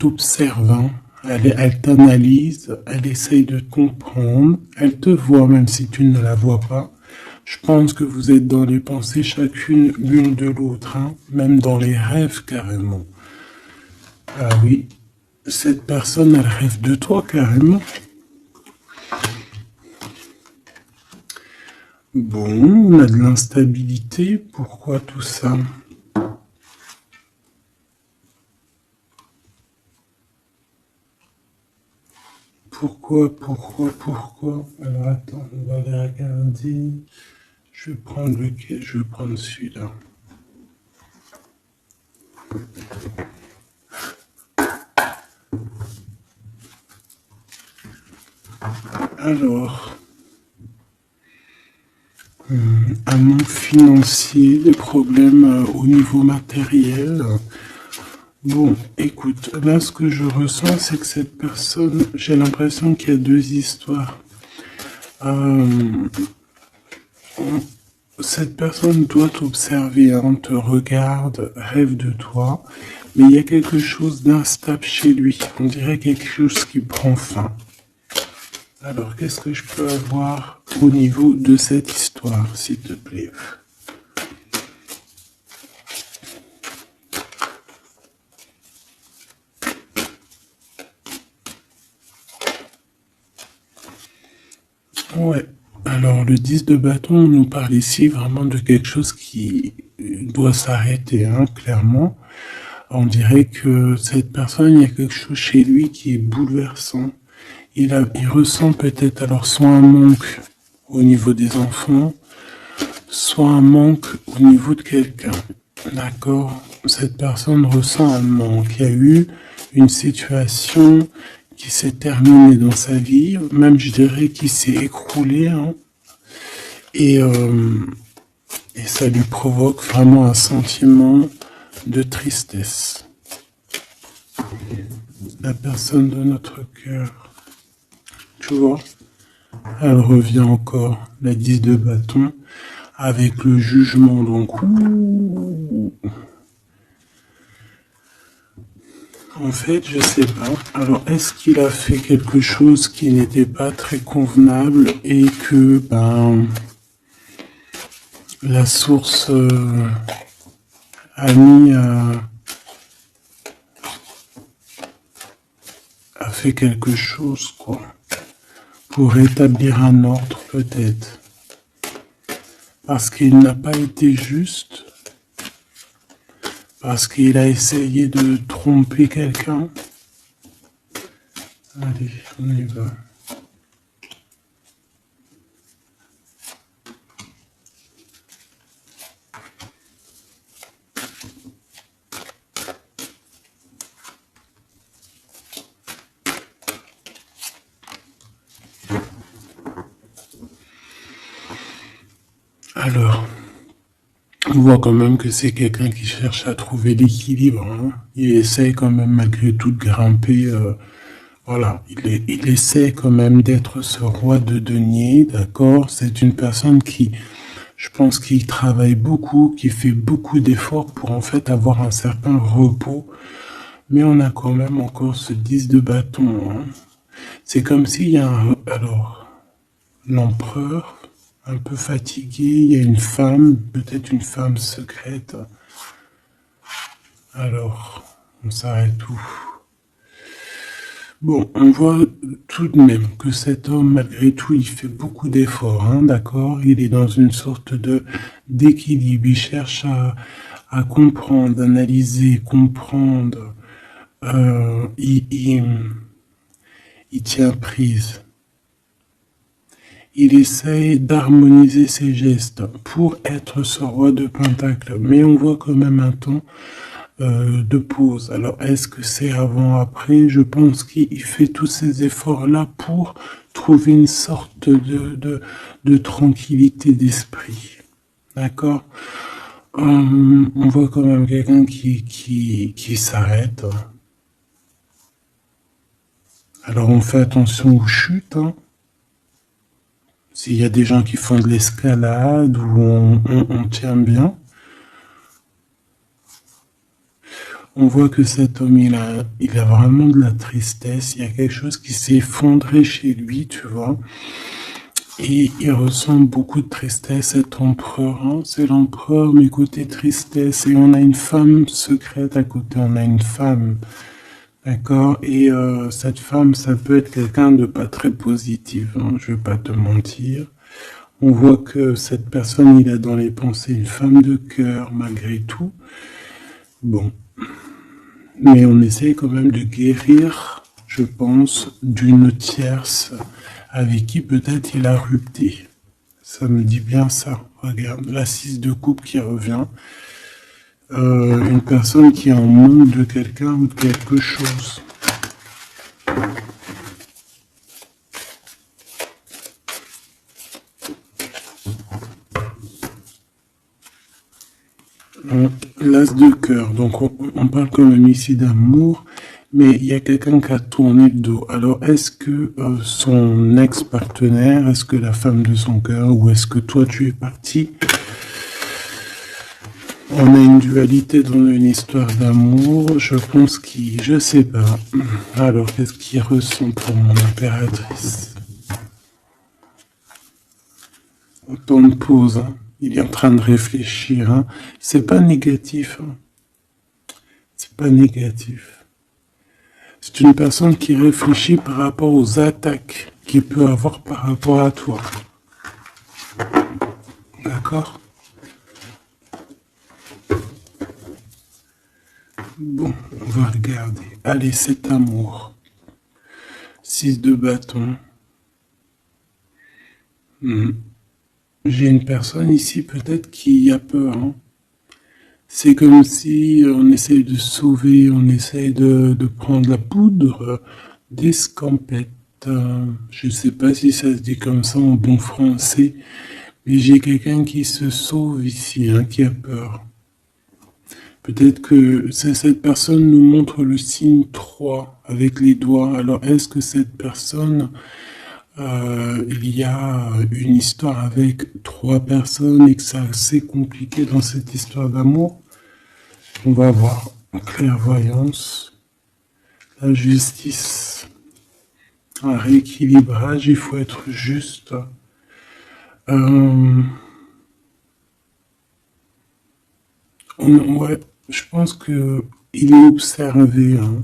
t'observe, hein. Elle t'analyse, elle essaye de te comprendre, elle te voit même si tu ne la vois pas. Je pense que vous êtes dans les pensées chacune l'une de l'autre, hein, même dans les rêves carrément. Ah oui, cette personne, elle rêve de toi carrément. Bon, on a de l'instabilité, pourquoi tout ça? Pourquoi? Alors attends, on va aller regarder. Je vais prendre lequel? Je vais prendre celui-là. Alors, un manque financier, des problèmes au niveau matériel. Bon, écoute, là ce que je ressens, c'est que cette personne, j'ai l'impression qu'il y a deux histoires. Cette personne doit t'observer, hein, te regarde, rêve de toi, mais il y a quelque chose d'instable chez lui. On dirait quelque chose qui prend fin. Alors, qu'est-ce que je peux avoir au niveau de cette histoire, s'il te plaît? Ouais. Alors, le 10 de bâton nous parle ici vraiment de quelque chose qui doit s'arrêter, hein, clairement. On dirait que cette personne, il y a quelque chose chez lui qui est bouleversant. Il ressent peut-être alors soit un manque au niveau des enfants, soit un manque au niveau de quelqu'un. D'accord? Cette personne ressent un manque. Il y a eu une situation qui s'est terminée dans sa vie, même je dirais qui s'est écroulée, hein, et ça lui provoque vraiment un sentiment de tristesse. La personne de notre cœur, tu vois, elle revient encore, la 10 de bâton, avec le jugement, donc en fait, je sais pas. Alors, est-ce qu'il a fait quelque chose qui n'était pas très convenable et que, la source a mis a fait quelque chose, quoi, pour rétablir un ordre, peut-être. Parce qu'il n'a pas été juste, parce qu'il a essayé de tromper quelqu'un. Allez, on y va. Alors, on voit quand même que c'est quelqu'un qui cherche à trouver l'équilibre, hein. Il essaye quand même malgré tout de grimper. Voilà, il essaie quand même d'être ce roi de denier, d'accord? C'est une personne qui, je pense, qui travaille beaucoup, qui fait beaucoup d'efforts pour en fait avoir un certain repos. Mais on a quand même encore ce 10 de bâton, hein. C'est comme s'il y a alors, l'empereur, un peu fatigué, il y a une femme, peut-être une femme secrète. Alors, on s'arrête où? Bon, on voit tout de même que cet homme, malgré tout, il fait beaucoup d'efforts, hein, d'accord? Il est dans une sorte d'équilibre, il cherche à comprendre, analyser, comprendre. Il tient prise. Il essaye d'harmoniser ses gestes pour être ce roi de Pentacle. Mais on voit quand même un temps de pause. Alors, est-ce que c'est avant, après? Je pense qu'il fait tous ces efforts-là pour trouver une sorte de tranquillité d'esprit. D'accord? On voit quand même quelqu'un qui s'arrête. Alors, on fait attention aux chutes, hein. S'il y a des gens qui font de l'escalade où on tient bien. On voit que cet homme, il a vraiment de la tristesse. Il y a quelque chose qui s'est effondré chez lui, tu vois. Et il ressent beaucoup de tristesse, cet empereur, hein. C'est l'empereur, mais côté tristesse. Et on a une femme secrète à côté, on a une femme. D'accord? Et cette femme, ça peut être quelqu'un de pas très positif, hein, je vais pas te mentir. On voit que cette personne, il a dans les pensées une femme de cœur, malgré tout. Bon. Mais on essaie quand même de guérir, je pense, d'une tierce avec qui peut-être il a rupté. Ça me dit bien ça. Regarde, la 6 de coupe qui revient. Une personne qui est en manque de quelqu'un ou de quelque chose. L'as de cœur, donc on parle quand même ici d'amour, mais il y a quelqu'un qui a tourné le dos. Alors est-ce que son ex-partenaire, est-ce que la femme de son cœur, ou est-ce que toi tu es parti? On a une dualité dans une histoire d'amour, je pense qu'il, je sais pas. Alors qu'est-ce qu'il ressent pour mon impératrice? Autant de pause, hein. Il est en train de réfléchir, hein. C'est pas négatif, hein. C'est pas négatif. C'est une personne qui réfléchit par rapport aux attaques qu'il peut avoir par rapport à toi. D'accord? Bon, on va regarder. Allez, cet amour. 6 de bâton. J'ai une personne ici peut-être qui a peur, hein. C'est comme si on essaye de sauver, on essaye de prendre la poudre d'escampette. Je ne sais pas si ça se dit comme ça en bon français, mais j'ai quelqu'un qui se sauve ici, hein, qui a peur. Peut-être que cette personne nous montre le signe 3 avec les doigts. Alors est-ce que cette personne, il y a une histoire avec 3 personnes et que c'est assez compliqué dans cette histoire d'amour? On va voir. Clairvoyance, la justice, un rééquilibrage, il faut être juste. Ouais, je pense que il est observé, hein.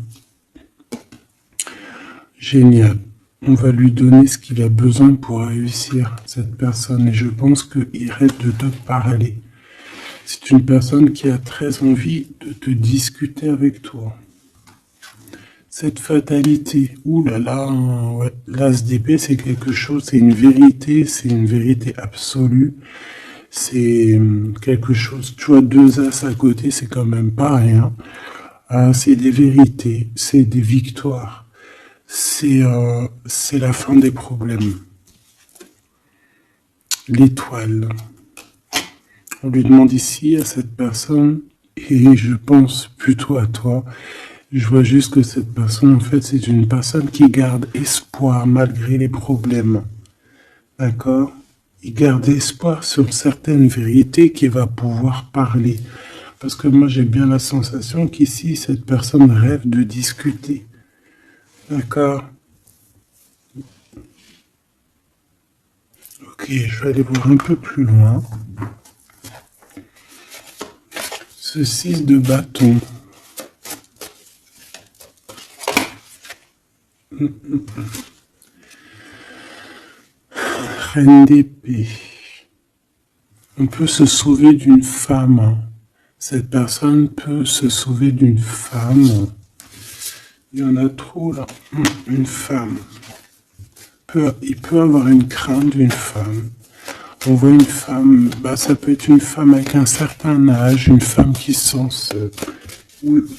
Génial. On va lui donner ce qu'il a besoin pour réussir, cette personne. Et je pense qu'il arrête de te parler. C'est une personne qui a très envie de te discuter avec toi. Cette fatalité, ouh là là, ouais. L'as d'épée, c'est quelque chose, c'est une vérité absolue. C'est quelque chose, tu vois, 2 as à côté, c'est quand même pas rien. C'est des vérités, c'est des victoires. C'est la fin des problèmes. L'étoile. On lui demande ici à cette personne, et je pense plutôt à toi, je vois juste que cette personne, en fait, c'est une personne qui garde espoir malgré les problèmes. D'accord? Il garde espoir sur certaines vérités qu'il va pouvoir parler. Parce que moi, j'ai bien la sensation qu'ici, cette personne rêve de discuter. D'accord? Ok, je vais aller voir un peu plus loin. Ce 6 de bâton. Reine d'épée. On peut se sauver d'une femme. Cette personne peut se sauver d'une femme. Il y en a trop là. Une femme. Il peut avoir une crainte d'une femme. On voit une femme, ça peut être une femme avec un certain âge, une femme qui sent seule.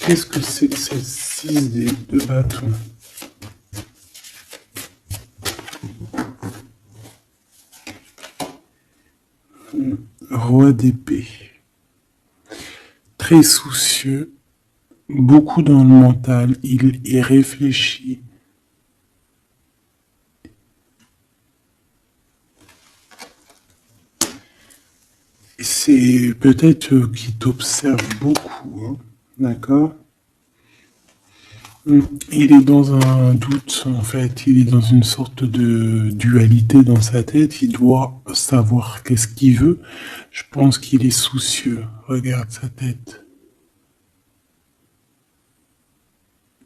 Qu'est-ce que c'est que cette 6 de bâton? Roi d'épée. Très soucieux, beaucoup dans le mental, il y réfléchit. C'est peut-être qu'il t'observe beaucoup, hein, d'accord? Il est dans un doute, en fait. Il est dans une sorte de dualité dans sa tête. Il doit savoir qu'est-ce qu'il veut. Je pense qu'il est soucieux. Regarde sa tête.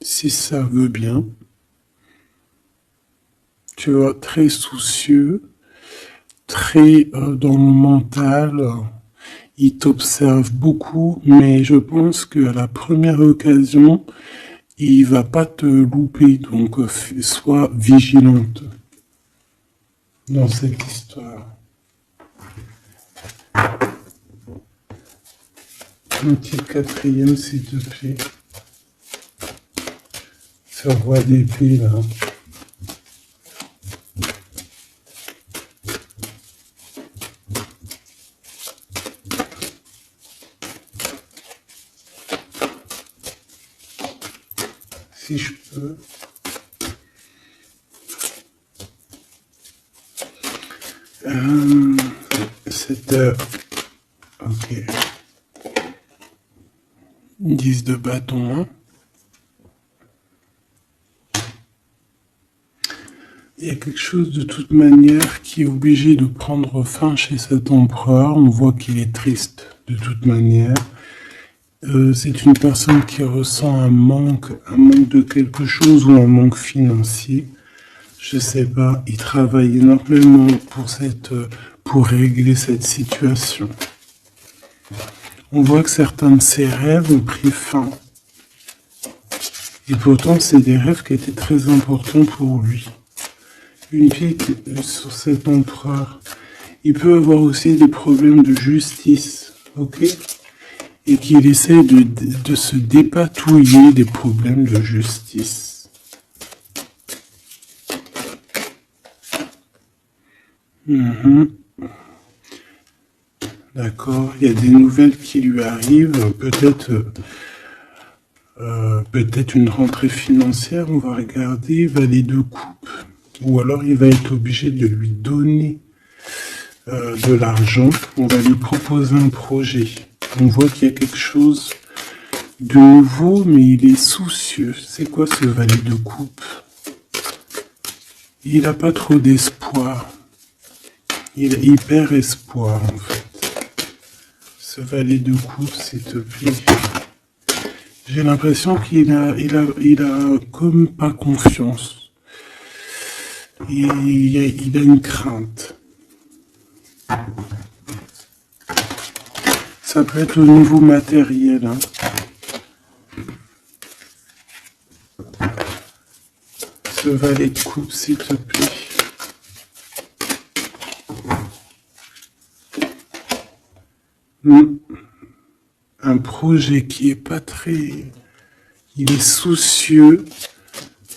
Si ça veut bien, tu vois, très soucieux, très dans le mental. Il t'observe beaucoup, mais je pense qu'à la première occasion, il va pas te louper. Donc, sois vigilante dans cette histoire. Un petit quatrième, s'il te plaît. Ce roi d'épée, là. Si je peux. Cette heure. Ok. 10 de bâton. Hein. Il y a quelque chose de toute manière qui est obligé de prendre fin chez cet empereur. On voit qu'il est triste de toute manière. C'est une personne qui ressent un manque de quelque chose ou un manque financier. Je sais pas, il travaille énormément pour régler cette situation. On voit que certains de ses rêves ont pris fin. Et pourtant, c'est des rêves qui étaient très importants pour lui. Une pique sur cet empereur. Il peut avoir aussi des problèmes de justice, ok? Et qu'il essaie de se dépatouiller des problèmes de justice. D'accord, il y a des nouvelles qui lui arrivent, peut-être une rentrée financière, on va regarder, valet de coupe, ou alors il va être obligé de lui donner de l'argent, on va lui proposer un projet. On voit qu'il y a quelque chose de nouveau, mais il est soucieux. C'est quoi ce valet de coupe? Il n'a pas trop d'espoir. Il perd espoir, en fait. Ce valet de coupe, s'il te plaît. J'ai l'impression qu'il a comme pas confiance. Il a une crainte. Ça peut être au niveau matériel. Hein. Ce valet de coupe, s'il te plaît. Un projet qui est pas très... Il est soucieux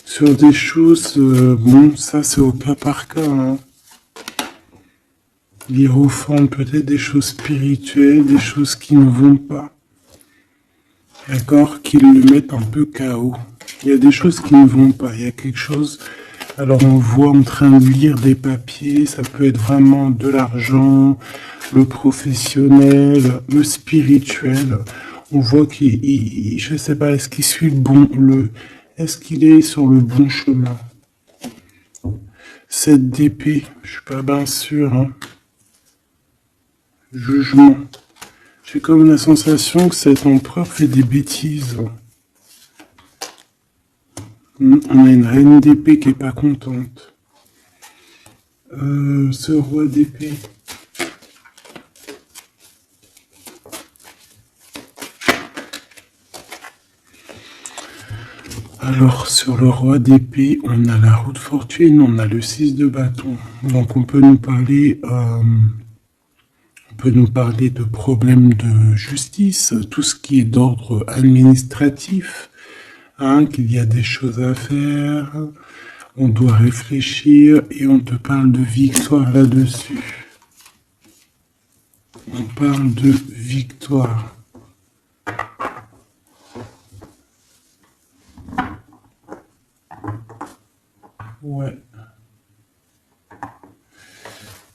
sur des choses... bon, ça c'est au cas par cas. Hein. Il refonde peut-être des choses spirituelles, des choses qui ne vont pas. D'accord? Qui le mettent un peu KO. Il y a des choses qui ne vont pas. Il y a quelque chose... Alors on voit en train de lire des papiers, ça peut être vraiment de l'argent, le professionnel, le spirituel. On voit qu'il, je sais pas, est-ce qu'il suit est-ce qu'il est sur le bon chemin? Cette d'épée, je suis pas bien sûr. Hein. Jugement. J'ai comme la sensation que cet empereur fait des bêtises. On a une reine d'épée qui est pas contente. Ce roi d'épée. Alors, sur le roi d'épée, on a la roue de fortune, on a le 6 de bâton. Donc, on peut nous parler de problèmes de justice, tout ce qui est d'ordre administratif, hein, qu'il y a des choses à faire, on doit réfléchir et on te parle de victoire là-dessus. On parle de victoire. Ouais.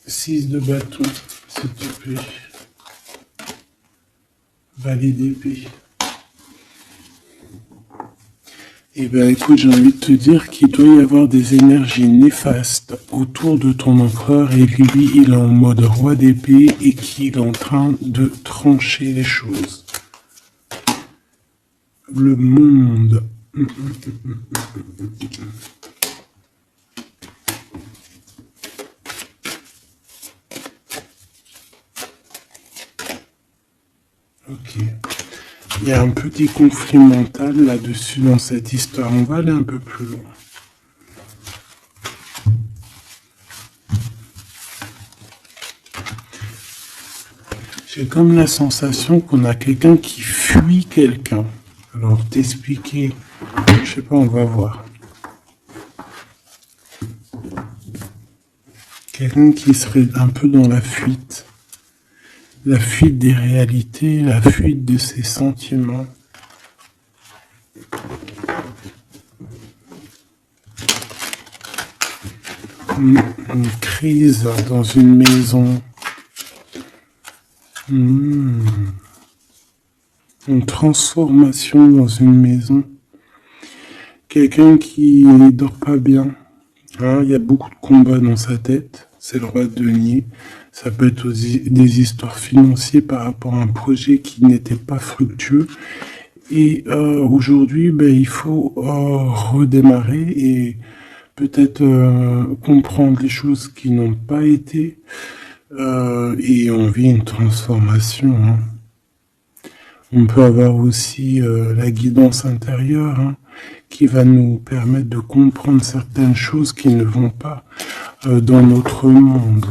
6 de bâton, s'il te plaît. Valet d'épée. Eh ben, écoute, j'ai envie de te dire qu'il doit y avoir des énergies néfastes autour de ton empereur et lui, il est en mode roi d'épée et qu'il est en train de trancher les choses. Le monde. Ok. Il y a un petit conflit mental là-dessus dans cette histoire. On va aller un peu plus loin. J'ai comme la sensation qu'on a quelqu'un qui fuit quelqu'un. Alors, t'expliquer, je sais pas, on va voir. Quelqu'un qui serait un peu dans la fuite. La fuite des réalités, la fuite de ses sentiments. Une crise dans une maison. Une transformation dans une maison. Quelqu'un qui ne dort pas bien. Hein, il y a beaucoup de combats dans sa tête. C'est le roi de denier. Ça peut être aussi des histoires financières par rapport à un projet qui n'était pas fructueux. Et aujourd'hui, ben, il faut redémarrer et peut-être comprendre les choses qui n'ont pas été. Et on vit une transformation. Hein. On peut avoir aussi la guidance intérieure hein, qui va nous permettre de comprendre certaines choses qui ne vont pas dans notre monde.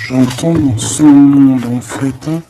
J'entends dans son monde en fait. Hein,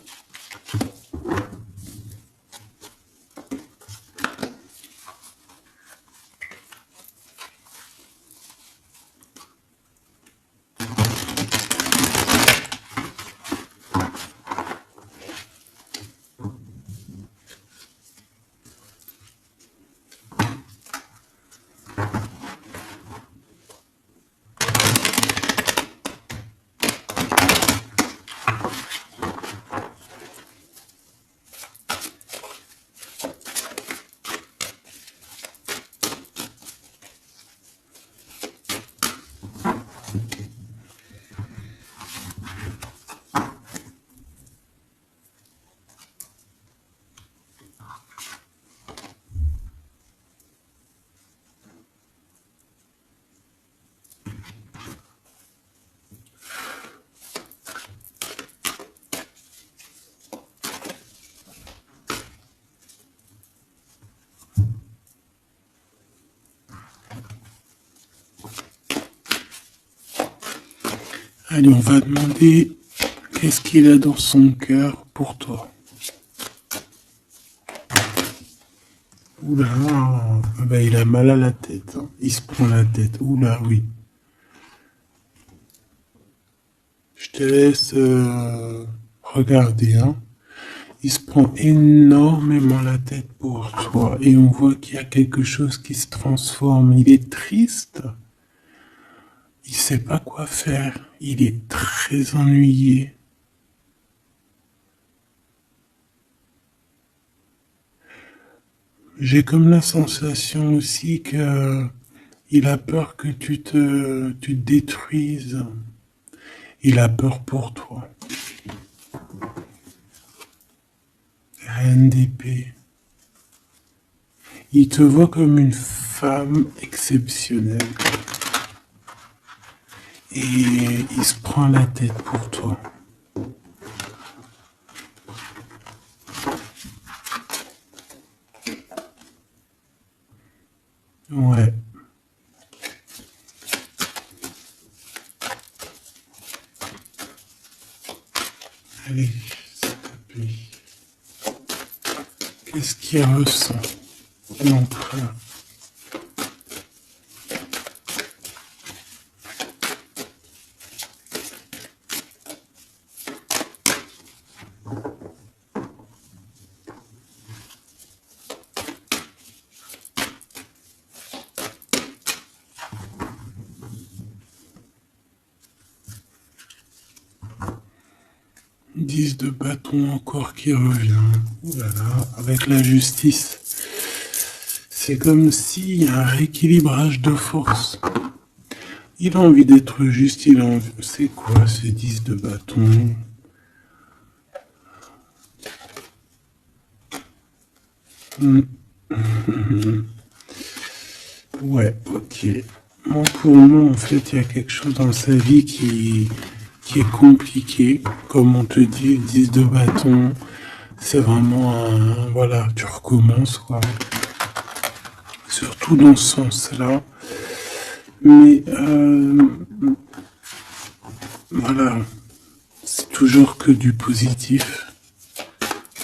allez, on va demander qu'est-ce qu'il a dans son cœur pour toi. Oula, ben, il a mal à la tête. Hein. Il se prend la tête. Oula, oui. Je te laisse regarder. Hein. Il se prend énormément la tête pour toi. Et on voit qu'il y a quelque chose qui se transforme. Il est triste. Il sait pas quoi faire. Il est très ennuyé. J'ai comme la sensation aussi que il a peur que tu te détruises. Il a peur pour toi. Reine d'épée. Il te voit comme une femme exceptionnelle. Et il se prend la tête pour toi. Ouais. Allez, s'il te plaît. Qu'est-ce qu'il ressent, l'empereur? 10 de bâton encore qui revient. Ouh là là, avec la justice. C'est comme s'il y a un rééquilibrage de force. Il a envie d'être juste, il a envie... C'est quoi ce 10 de bâton? Ouais, ok. Bon, pour moi, en fait, il y a quelque chose dans sa vie qui est compliqué. Comme on te dit, 10 de bâton, c'est vraiment un... Voilà, tu recommences, quoi. Surtout dans ce sens-là. Mais, voilà, c'est toujours que du positif.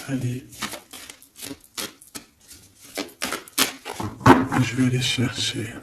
Allez. Je vais aller chercher.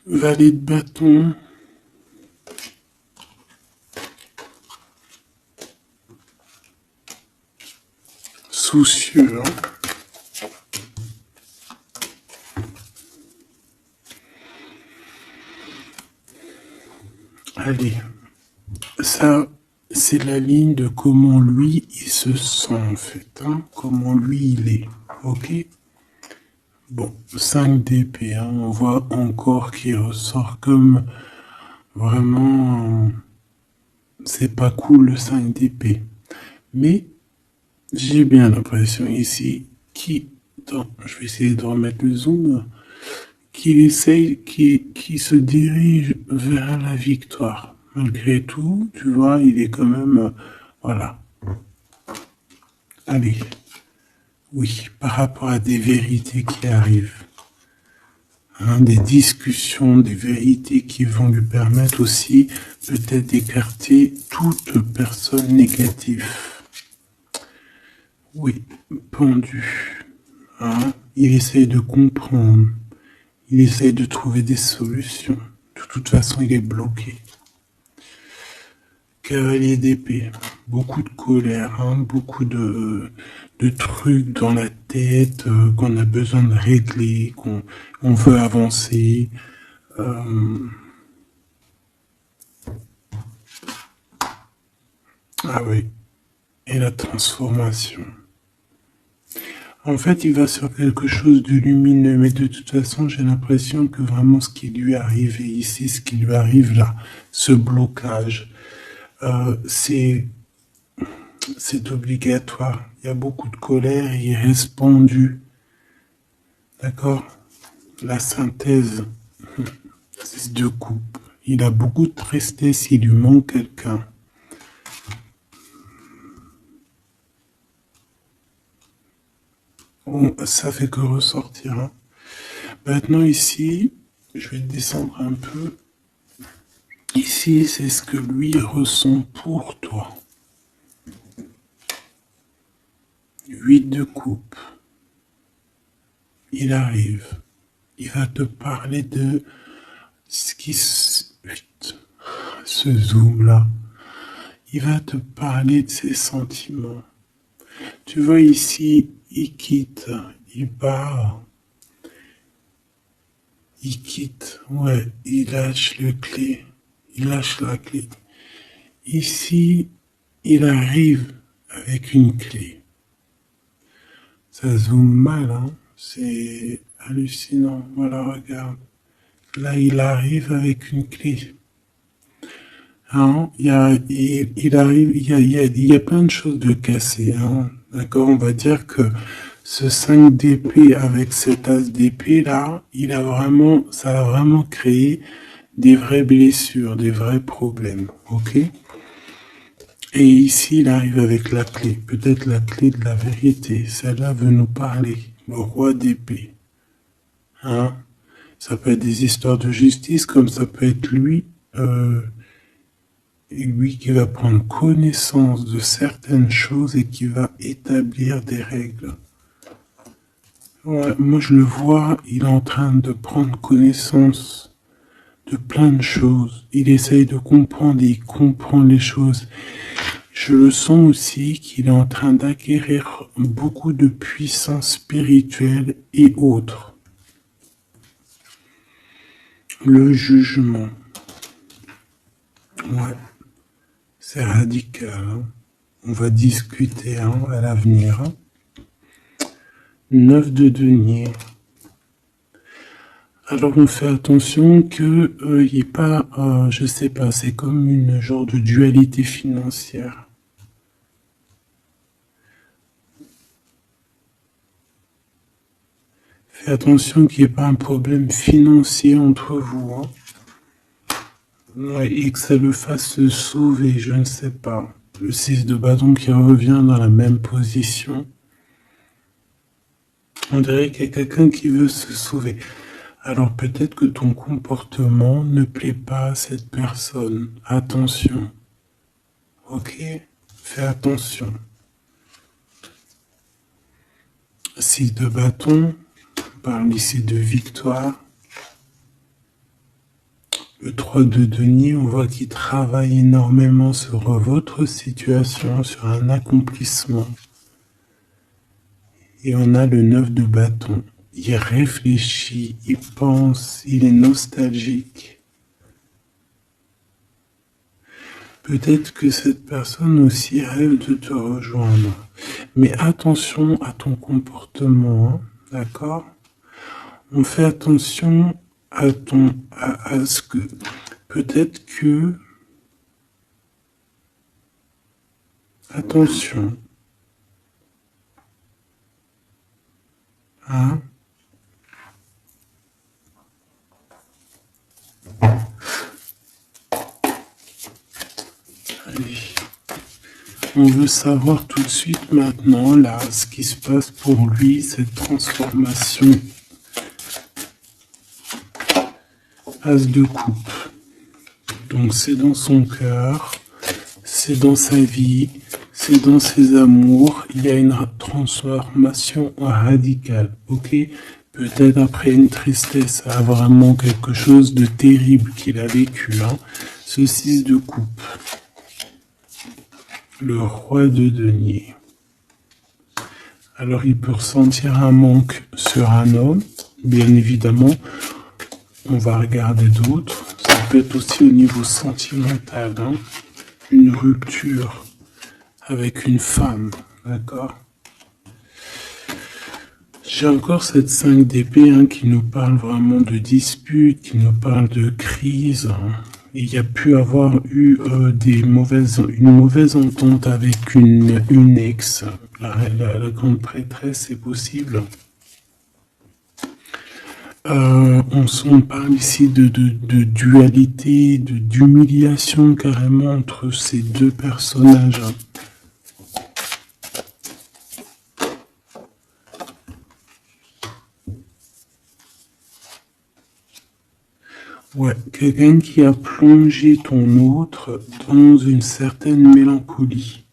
Valet de bâton. Soucieux. Allez. Ça, c'est la ligne de comment lui, il se sent, en fait. Hein, comment lui, il est. Ok? Bon, 5 d'épée. Hein, on voit encore qu'il ressort comme vraiment... c'est pas cool le 5 d'épée. Mais j'ai bien l'impression ici je vais essayer de remettre le zoom, qu'il essaye, qui se dirige vers la victoire. Malgré tout, tu vois, il est quand même, voilà. Allez, oui, par rapport à des vérités qui arrivent, hein, des discussions, des vérités qui vont lui permettre aussi peut-être d'écarter toute personne négative. Oui, pendu. Hein, il essaye de comprendre. Il essaye de trouver des solutions. De toute façon, il est bloqué. Cavalier d'épée. Beaucoup de colère, hein, beaucoup de trucs dans la tête qu'on a besoin de régler, qu'on veut avancer. Ah oui. Et la transformation. En fait, il va sur quelque chose de lumineux, mais de toute façon, j'ai l'impression que vraiment ce qui lui est arrivé ici, ce qui lui arrive là, ce blocage, c'est obligatoire. Il y a beaucoup de colère, il reste pendu. D'accord? La synthèse, 6 de coupe. Il a beaucoup de tristesse, il lui manque quelqu'un. Bon, ça fait que ressortir. Hein. Maintenant ici, je vais descendre un peu. Ici, c'est ce que lui ressent pour toi. 8 de coupe. Il arrive. Il va te parler de ce qui ce zoom là. Il va te parler de ses sentiments. Tu vois ici, il quitte, il part. Il quitte, ouais, il lâche le clé. Il lâche la clé. Ici, il arrive avec une clé. Ça zoome mal, hein. C'est hallucinant. Voilà, regarde. Là, il arrive avec une clé. Hein, il arrive, il y a plein de choses de cassées. Hein. D'accord, on va dire que Ce 5 d'épée avec cet as d'épée là, ça a vraiment créé des vraies blessures, des vrais problèmes, ok? Et ici, il arrive avec la clé, peut-être la clé de la vérité. Celle-là veut nous parler, le roi d'épée. Hein? Ça peut être des histoires de justice, comme ça peut être lui qui va prendre connaissance de certaines choses et qui va établir des règles. Ouais, moi, je le vois, il est en train de prendre connaissance de plein de choses. Il essaye de comprendre et il comprend les choses. Je le sens aussi qu'il est en train d'acquérir beaucoup de puissance spirituelle et autres. Le jugement. Ouais, c'est radical. Hein. On va discuter à l'avenir. 9 de denier. Alors on fait attention que il n'y ait pas, je sais pas, c'est comme une genre de dualité financière. Fais attention qu'il n'y ait pas un problème financier entre vous. Hein. Ouais, et que ça le fasse se sauver, je ne sais pas. Le 6 de bâton qui revient dans la même position. On dirait qu'il y a quelqu'un qui veut se sauver. Alors peut-être que ton comportement ne plaît pas à cette personne. Attention. Ok? Fais attention. 6 de bâton. On parle ici de victoire. Le 3 de denier, on voit qu'il travaille énormément sur votre situation, sur un accomplissement. Et on a le 9 de bâton. Il réfléchit, il pense, il est nostalgique. Peut-être que cette personne aussi rêve de te rejoindre. Mais attention à ton comportement, hein, d'accord? On fait attention à ce que peut-être que attention, hein? Allez. On veut savoir tout de suite maintenant là ce qui se passe pour lui, cette transformation. As de coupe. Donc c'est dans son cœur, c'est dans sa vie, c'est dans ses amours. Il y a une transformation radicale, ok? Peut-être après une tristesse, vraiment quelque chose de terrible qu'il a vécu. Hein. Ce 6 de coupe. Le roi de denier. Alors il peut ressentir un manque sur un homme, bien évidemment. On va regarder d'autres. Ça peut être aussi au niveau sentimental, hein, une rupture avec une femme, d'accord? J'ai encore cette 5 d'épée hein, qui nous parle vraiment de dispute, qui nous parle de crise. Hein. Il y a pu avoir eu une mauvaise entente avec une ex. La grande prêtresse, c'est possible. On parle ici de dualité, d'humiliation carrément entre ces deux personnages. Ouais, quelqu'un qui a plongé ton autre dans une certaine mélancolie.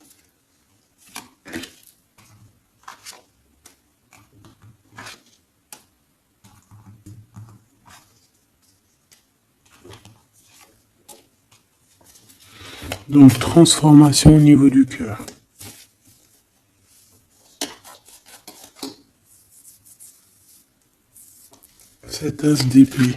Donc, transformation au niveau du cœur. Cet as d'épée.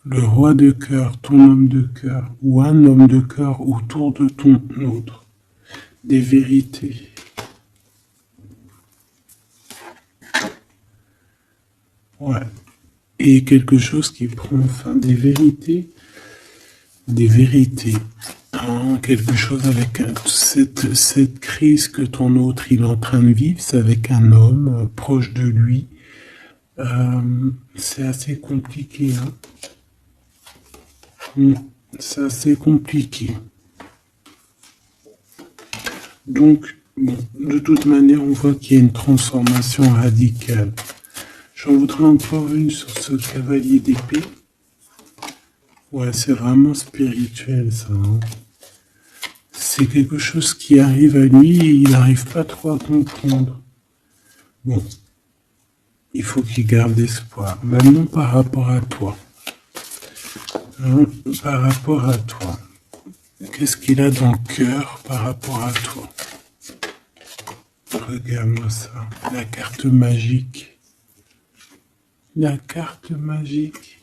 Le roi de cœur, ton homme de cœur, ou un homme de cœur autour de ton autre. Des vérités. Ouais. et quelque chose qui prend fin, des vérités, hein, quelque chose avec cette crise que ton autre il est en train de vivre, c'est avec un homme proche de lui. C'est assez compliqué, hein. C'est assez compliqué. Donc, bon, de toute manière, on voit qu'il y a une transformation radicale. J'en voudrais encore une sur ce cavalier d'épée. Ouais, c'est vraiment spirituel, ça, hein. C'est quelque chose qui arrive à lui et il n'arrive pas trop à comprendre. Bon, il faut qu'il garde espoir. Maintenant, par rapport à toi. Hein, par rapport à toi. Qu'est-ce qu'il a dans le cœur par rapport à toi? Regarde-moi ça. La carte magique. La carte magique.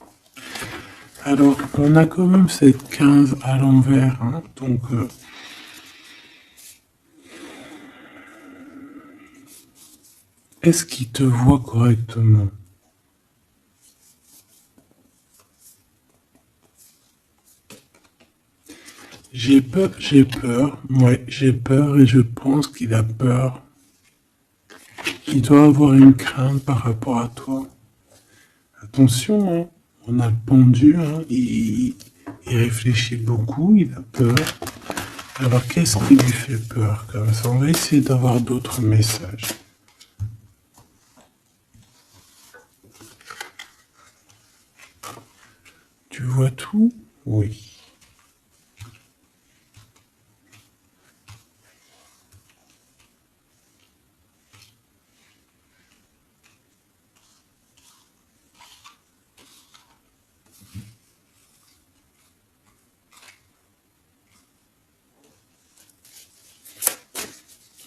Alors, on a quand même cette 15 à l'envers, hein, donc... est-ce qu'il te voit correctement? J'ai peur, ouais, j'ai peur et je pense qu'il a peur. Il doit avoir une crainte par rapport à toi. Attention, hein, on a le pendu, hein, il réfléchit beaucoup, il a peur. Alors qu'est-ce qui lui fait peur comme ça? On va essayer d'avoir d'autres messages. Tu vois tout? Oui.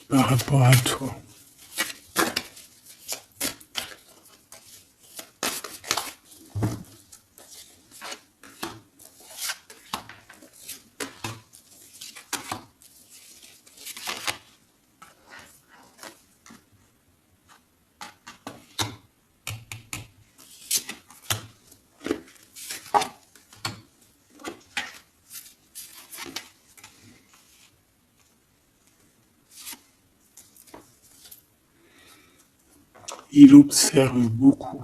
Par rapport à toi. Il observe beaucoup.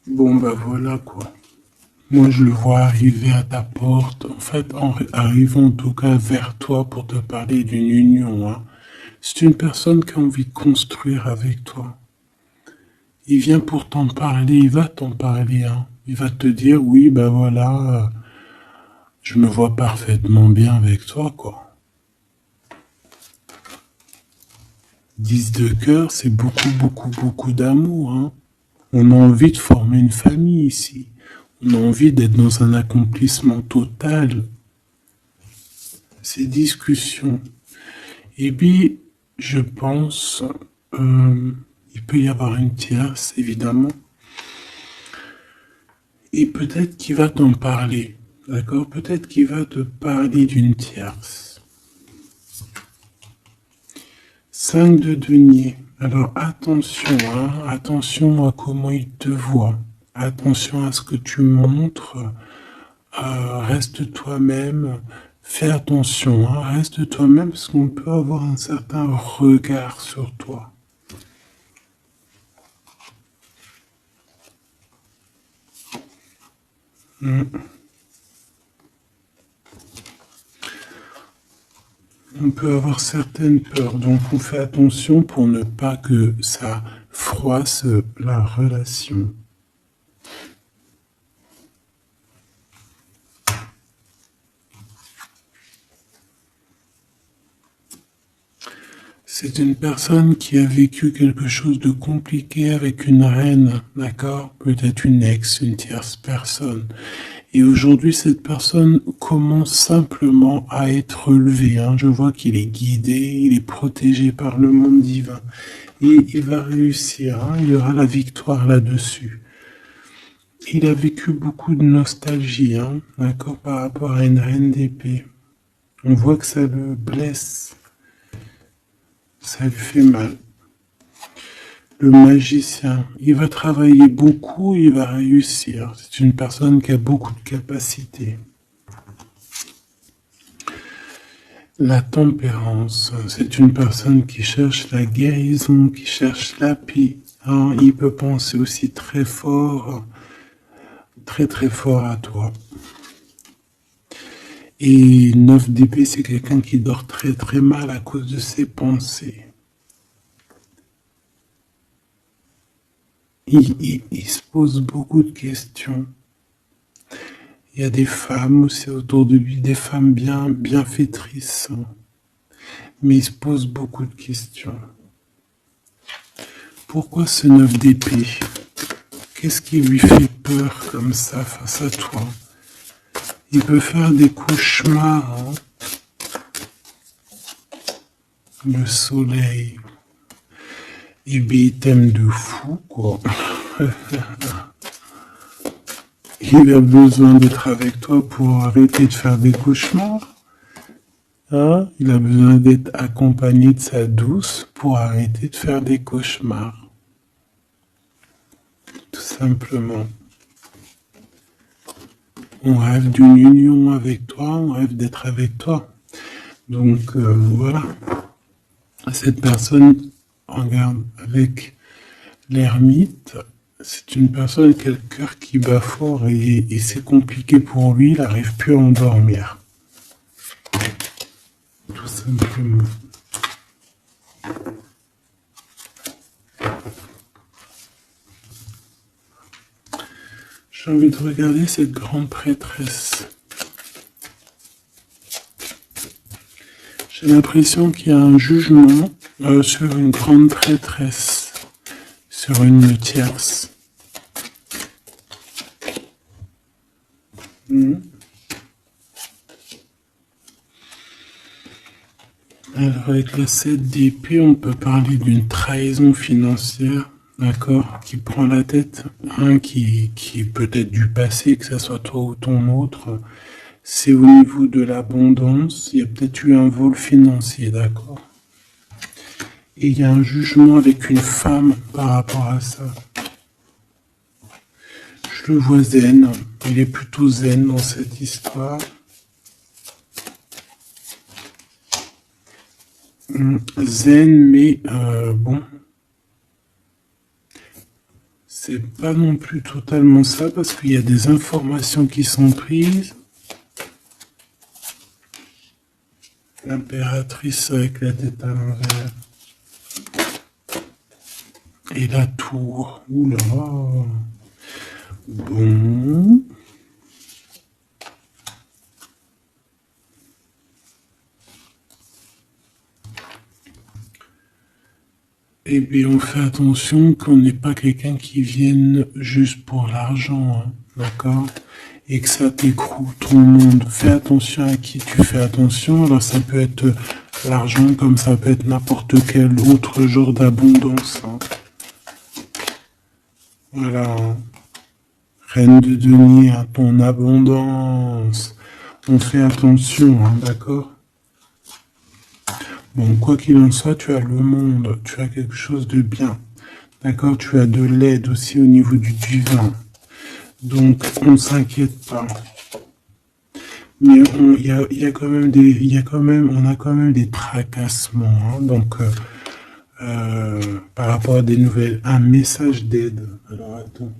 Bon, bah voilà quoi. Moi, je le vois arriver à ta porte, en fait, en arrivant en tout cas vers toi pour te parler d'une union, hein. C'est une personne qui a envie de construire avec toi. Il vient pour t'en parler, il va t'en parler, hein. Il va te dire, oui, bah voilà, je me vois parfaitement bien avec toi, quoi. 10 de cœur, c'est beaucoup, beaucoup, beaucoup d'amour, hein. On a envie de former une famille ici. On a envie d'être dans un accomplissement total. Ces discussions. Et puis, je pense, il peut y avoir une tierce, évidemment. Et peut-être qu'il va t'en parler. D'accord? Peut-être qu'il va te parler d'une tierce. 5 de denier. Alors attention, hein, attention à comment il te voit. Attention à ce que tu montres. Reste toi-même. Fais attention, hein, reste toi-même parce qu'on peut avoir un certain regard sur toi. On peut avoir certaines peurs, donc on fait attention pour ne pas que ça froisse la relation. C'est une personne qui a vécu quelque chose de compliqué avec une reine, d'accord? Peut-être une ex, une tierce personne. Et aujourd'hui, cette personne commence simplement à être relevée, hein. Je vois qu'il est guidé, il est protégé par le monde divin. Et il va réussir, hein. Il y aura la victoire là-dessus. Il a vécu beaucoup de nostalgie, hein, d'accord, par rapport à une reine d'épée. On voit que ça le blesse. Ça lui fait mal. Le magicien, il va travailler beaucoup, il va réussir. C'est une personne qui a beaucoup de capacités. La tempérance, c'est une personne qui cherche la guérison, qui cherche la paix. Hein, il peut penser aussi très fort, très très fort à toi. Et 9 d'épée, c'est quelqu'un qui dort très très mal à cause de ses pensées. Il se pose beaucoup de questions. Il y a des femmes aussi autour de lui, des femmes bienfaitrices. Mais il se pose beaucoup de questions. Pourquoi ce 9 d'épée? Qu'est-ce qui lui fait peur comme ça face à toi? Il peut faire des cauchemars. Hein. Le soleil. Et bien, il t'aime de fou, quoi. Il a besoin d'être avec toi pour arrêter de faire des cauchemars. Hein? Il a besoin d'être accompagné de sa douce pour arrêter de faire des cauchemars. Tout simplement. On rêve d'une union avec toi, on rêve d'être avec toi. Donc voilà. Cette personne, regarde, avec l'ermite, c'est une personne qui a le cœur qui bat fort et c'est compliqué pour lui, il n'arrive plus à endormir. Tout simplement. J'ai envie de regarder cette grande prêtresse. J'ai l'impression qu'il y a un jugement sur une grande prêtresse, sur une tierce. Alors avec la 7 d'épée, on peut parler d'une trahison financière, d'accord, qui prend la tête, hein, qui peut être du passé, que ce soit toi ou ton autre. C'est au niveau de l'abondance, il y a peut-être eu un vol financier, d'accord. Et il y a un jugement avec une femme par rapport à ça. Je le vois zen, il est plutôt zen dans cette histoire. Zen, mais bon, c'est pas non plus totalement ça parce qu'il y a des informations qui sont prises. L'impératrice avec la tête à l'envers. Et la tour. Oula. Bon. Eh bien, on fait attention qu'on n'ait pas quelqu'un qui vienne juste pour l'argent, hein, d'accord? Et que ça t'écroule ton monde. Fais attention à qui tu fais attention. Alors, ça peut être l'argent comme ça peut être n'importe quel autre genre d'abondance. Hein. Voilà. Hein. Reine de denier, à ton abondance. On fait attention, hein, d'accord? Bon, quoi qu'il en soit, tu as le monde, tu as quelque chose de bien. D'accord? Tu as de l'aide aussi au niveau du divin. Donc, on ne s'inquiète pas. Mais il y a quand même on a quand même des tracassements. Hein, donc, par rapport à des nouvelles, un message d'aide. Alors, attends.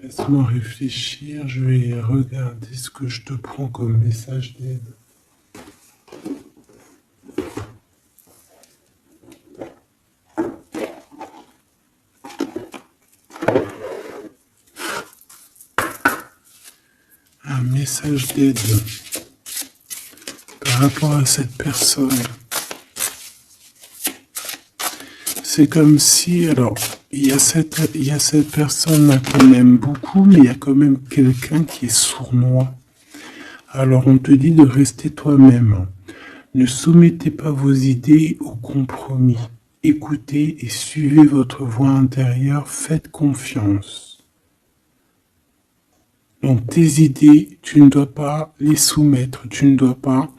Laisse-moi réfléchir, je vais regarder ce que je te prends comme message d'aide. Un message d'aide par rapport à cette personne. C'est comme si, alors, il y a cette personne-là qu'on aime beaucoup, mais il y a quand même quelqu'un qui est sournois. Alors, on te dit de rester toi-même. Ne soumettez pas vos idées au compromis. Écoutez et suivez votre voix intérieure. Faites confiance. Donc tes idées, tu ne dois pas les soumettre, tu ne dois pas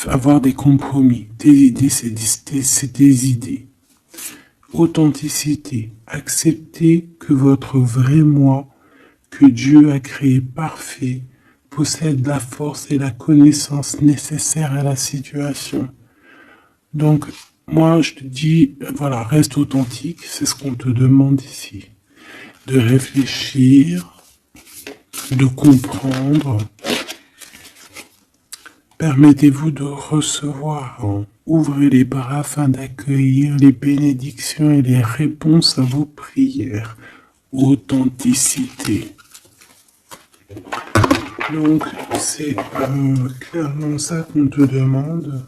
avoir des compromis. Tes idées, c'est tes idées. Authenticité, accepter que votre vrai moi, que Dieu a créé parfait, possède la force et la connaissance nécessaires à la situation. Donc, moi, je te dis, voilà, reste authentique, c'est ce qu'on te demande ici. De réfléchir, de comprendre. Permettez-vous de recevoir. Ouvrez les bras afin d'accueillir les bénédictions et les réponses à vos prières. Authenticité. Donc, c'est clairement ça qu'on te demande.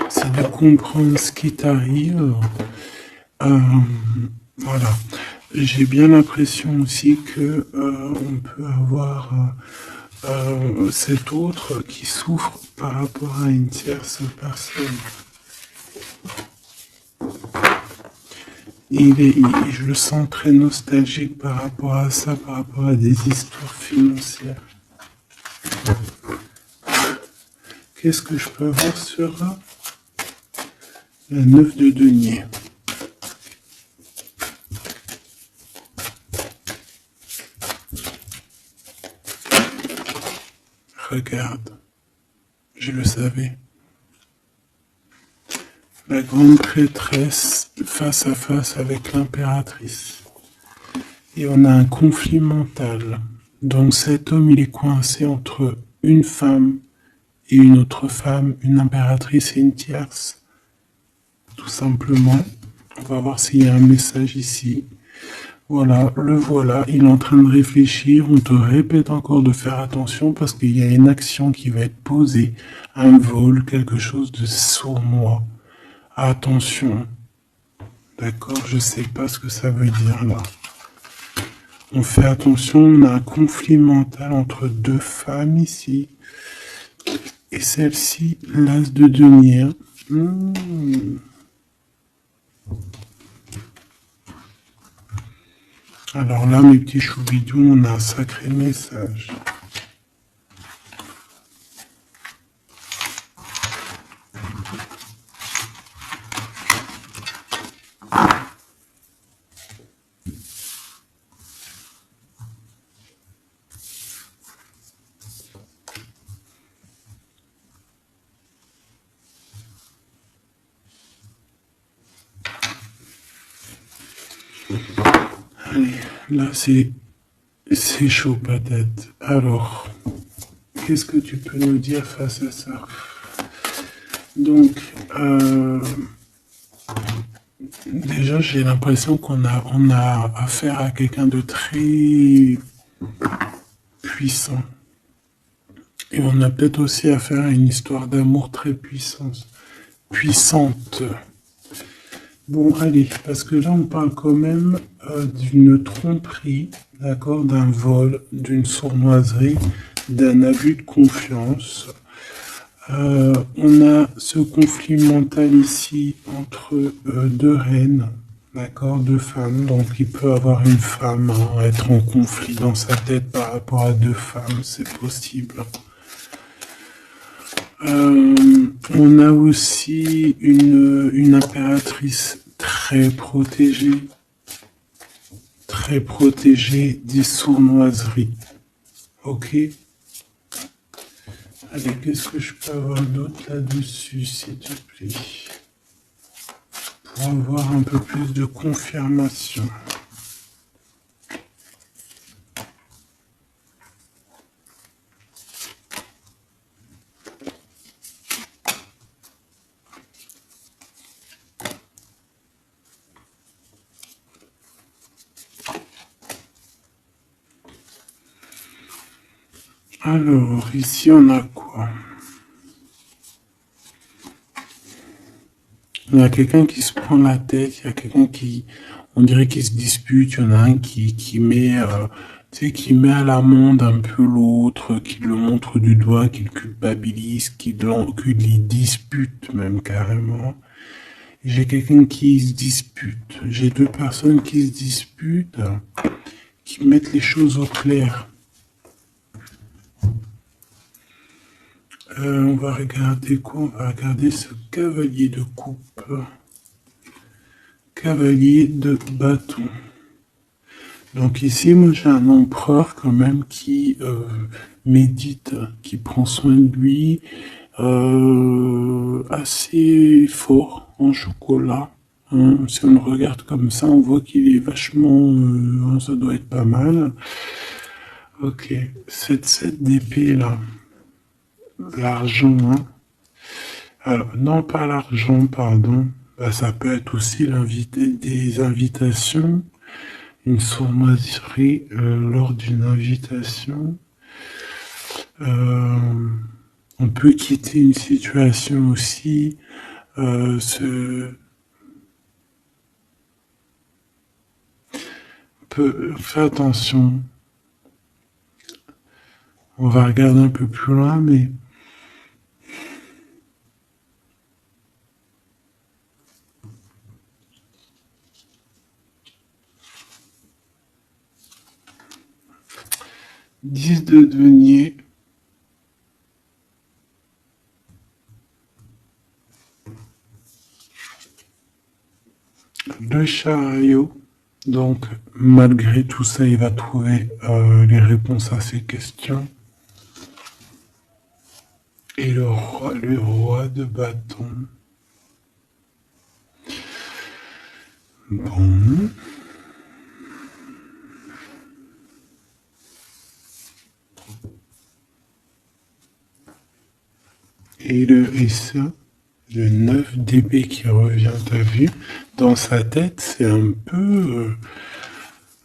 C'est de comprendre ce qui t'arrive. Voilà. J'ai bien l'impression aussi que on peut avoir cet autre qui souffre par rapport à une tierce personne. Je le sens très nostalgique par rapport à ça, par rapport à des histoires financières. Qu'est-ce que je peux avoir sur la 9 de denier? Regarde, je le savais. La grande prêtresse face à face avec l'impératrice. Et on a un conflit mental. Donc cet homme, il est coincé entre une femme et une autre femme, une impératrice et une tierce. Tout simplement. On va voir s'il y a un message ici. Voilà, le voilà, il est en train de réfléchir, on te répète encore de faire attention parce qu'il y a une action qui va être posée, un vol, quelque chose de sournois. Attention, d'accord, je sais pas ce que ça veut dire là. On fait attention, on a un conflit mental entre deux femmes ici. Et celle-ci, l'as de denier. Alors là, mes petits choubidous, on a un sacré message. Allez, là c'est chaud patate. Alors, qu'est-ce que tu peux nous dire face à ça? Donc, déjà j'ai l'impression qu'on a affaire à quelqu'un de très puissant. Et on a peut-être aussi affaire à une histoire d'amour très puissante. Bon, allez, parce que là, on parle quand même d'une tromperie, d'accord, d'un vol, d'une sournoiserie, d'un abus de confiance. On a ce conflit mental ici entre deux reines, d'accord, deux femmes. Donc, il peut avoir une femme, être en conflit dans sa tête par rapport à deux femmes, c'est possible. On a aussi une impératrice très protégée des sournoiseries. Ok? Allez, qu'est-ce que je peux avoir d'autre là-dessus, s'il te plaît? Pour avoir un peu plus de confirmation. Alors, ici, on a quoi? Il y a quelqu'un qui se prend la tête, il y a quelqu'un qui, on dirait qu'il se dispute, il y en a un qui met, qui met à l'amende un peu l'autre, qui le montre du doigt, qui le culpabilise, qui le dispute même carrément. J'ai quelqu'un qui se dispute. J'ai deux personnes qui se disputent, qui mettent les choses au clair. On va regarder quoi? On va regarder ce cavalier de coupe. Cavalier de bâton. Donc ici, moi j'ai un empereur quand même qui médite, qui prend soin de lui, assez fort en chocolat. Hein. Si on le regarde comme ça, on voit qu'il est vachement... ça doit être pas mal. Ok, cette 7 d'épée là. L'argent, hein. Alors, non pas l'argent, pardon. Bah, ça peut être aussi des invitations, une sournoiserie lors d'une invitation. On peut quitter une situation aussi, faire attention. On va regarder un peu plus loin, mais 10 de denier. Le chariot. Donc, malgré tout ça, il va trouver les réponses à ses questions. Et le roi de bâton. Bon. Et ça, le 9 d'épée qui revient, t'as vu? Dans sa tête, c'est un peu...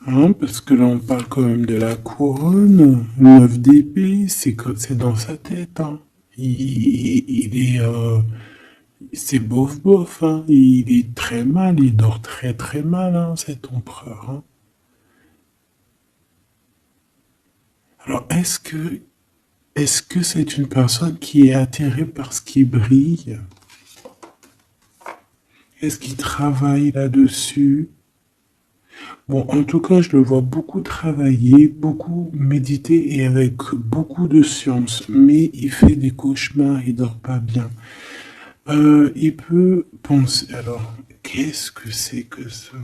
hein, parce que là, on parle quand même de la couronne. Le 9 d'épée, c'est dans sa tête. Hein. Il est... c'est bof, hein. Il est très mal, il dort très très mal, hein, cet empereur. Hein. Alors, est-ce que c'est une personne qui est attirée par ce qui brille? Est-ce qu'il travaille là-dessus? Bon, en tout cas, je le vois beaucoup travailler, beaucoup méditer et avec beaucoup de science, mais il fait des cauchemars, il dort pas bien. Il peut penser, alors, qu'est-ce que c'est que ça?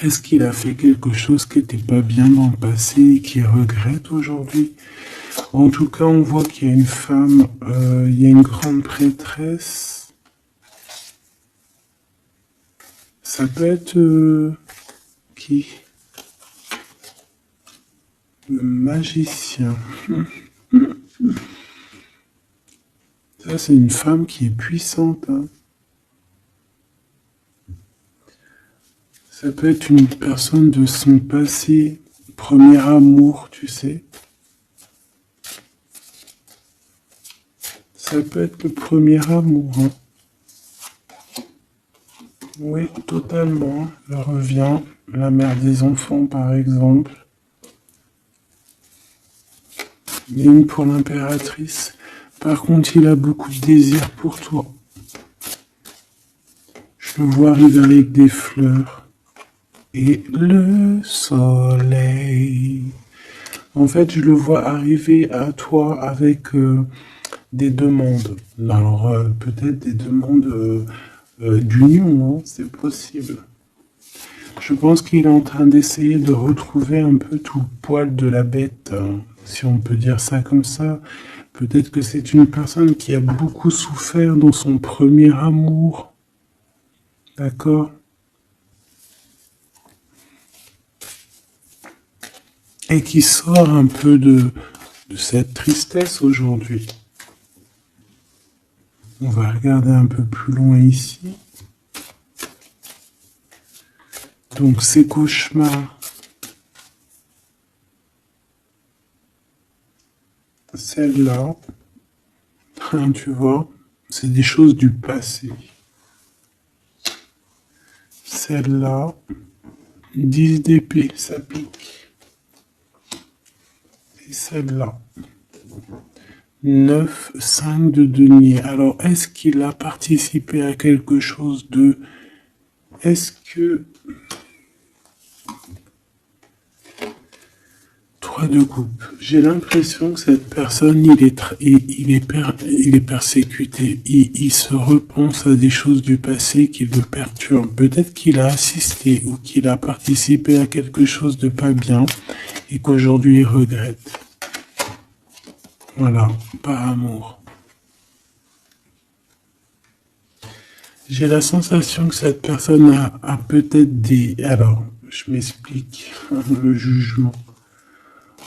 Est-ce qu'il a fait quelque chose qui n'était pas bien dans le passé et qu'il regrette aujourd'hui? En tout cas, on voit qu'il y a une femme, il y a une grande prêtresse. Ça peut être qui? Le magicien. Ça, c'est une femme qui est puissante. Hein. Ça peut être une personne de son passé, premier amour, tu sais. Ça peut être le premier amour. Hein. Oui, totalement. Elle revient. La mère des enfants, par exemple. Il y a une pour l'impératrice. Par contre, il a beaucoup de désir pour toi. Je le vois arriver avec des fleurs. Et le soleil. En fait, je le vois arriver à toi avec des demandes. Alors, peut-être des demandes d'union, hein, c'est possible. Je pense qu'il est en train d'essayer de retrouver un peu tout le poil de la bête, hein, si on peut dire ça comme ça. Peut-être que c'est une personne qui a beaucoup souffert dans son premier amour. D'accord? Et qui sort un peu de cette tristesse aujourd'hui. On va regarder un peu plus loin ici. Donc ces cauchemars, celle-là, hein, tu vois, c'est des choses du passé. Celle-là, 10 d'épée, ça pique. Et celle-là, 9, 5 de denier. Alors, est-ce qu'il a participé à quelque chose de... Est-ce que... 3 de coupe. J'ai l'impression que cette personne, il est persécuté. Il se repense à des choses du passé qui le perturbent. Peut-être qu'il a assisté ou qu'il a participé à quelque chose de pas bien et qu'aujourd'hui il regrette. Voilà, par amour. J'ai la sensation que cette personne a peut-être des... Alors, je m'explique. Le jugement.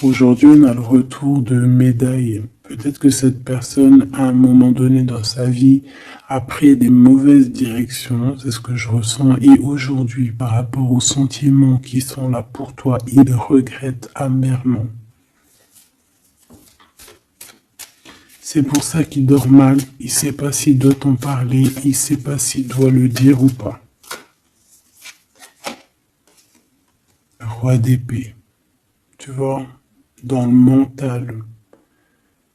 Aujourd'hui, on a le retour de médaille. Peut-être que cette personne, à un moment donné dans sa vie, a pris des mauvaises directions, c'est ce que je ressens. Et aujourd'hui, par rapport aux sentiments qui sont là pour toi, il regrette amèrement. C'est pour ça qu'il dort mal. Il ne sait pas s'il doit t'en parler. Il ne sait pas s'il doit le dire ou pas. Roi d'épée. Tu vois, dans le mental,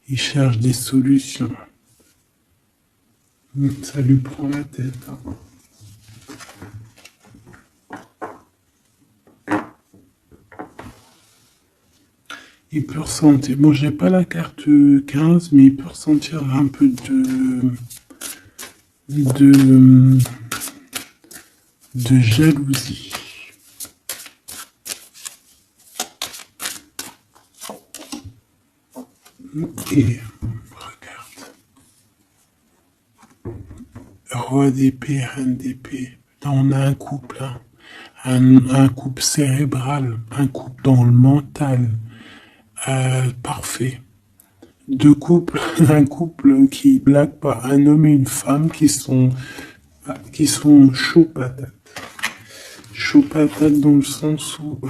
il cherche des solutions. Ça lui prend la tête. Il peut ressentir, bon, j'ai pas la carte 15, mais il peut ressentir un peu de jalousie. Et regarde. Roi d'épée, reine d'épée. Là, on a un couple, hein. Un couple cérébral, un couple dans le mental. Parfait. Deux couples, un couple qui blague pas, un homme et une femme qui sont chauds patates. Chauds patates dans le sens où, oh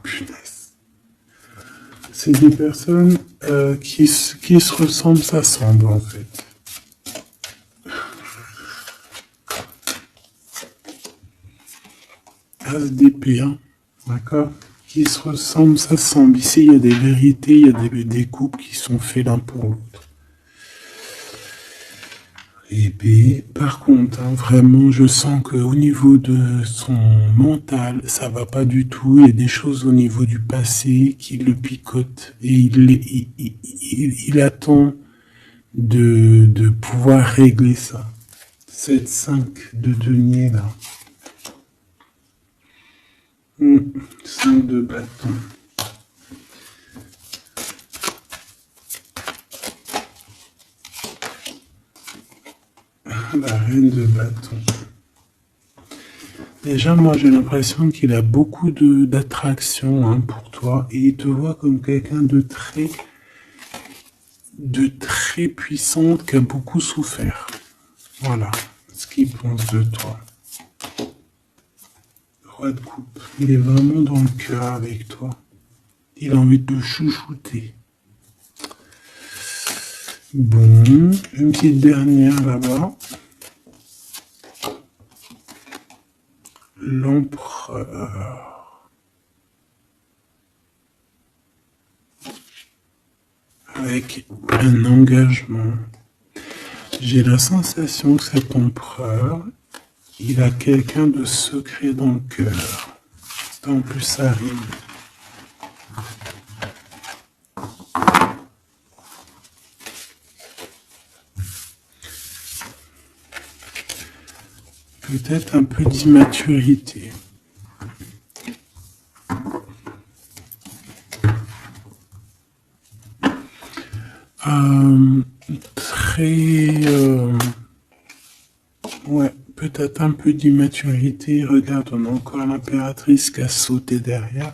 punaise. C'est des personnes qui se ressemblent, s'assemblent en fait. As d'épée, hein, d'accord? Qui se ressemblent, s'assemblent. Ici, il y a des vérités, il y a des couples qui sont faits l'un pour l'autre. Et puis, par contre, hein, vraiment, je sens qu'au niveau de son mental, ça va pas du tout. Il y a des choses au niveau du passé qui le picotent. Et il attend de pouvoir régler ça. Cette 5 de denier, là. 5 de bâton. La reine de bâton. Déjà, moi, j'ai l'impression qu'il a beaucoup d'attraction, hein, pour toi, et il te voit comme quelqu'un de très puissant, qui a beaucoup souffert. Voilà ce qu'il pense de toi. Roi de coupe. Il est vraiment dans le cœur avec toi. Il a envie de te chouchouter. Bon, une petite dernière là-bas. L'empereur. Avec un engagement. J'ai la sensation que cet empereur, il a quelqu'un de secret dans le cœur. En plus, ça rime. Peut-être un peu d'immaturité. Ouais, peut-être un peu d'immaturité. Regarde, on a encore l'impératrice qui a sauté derrière.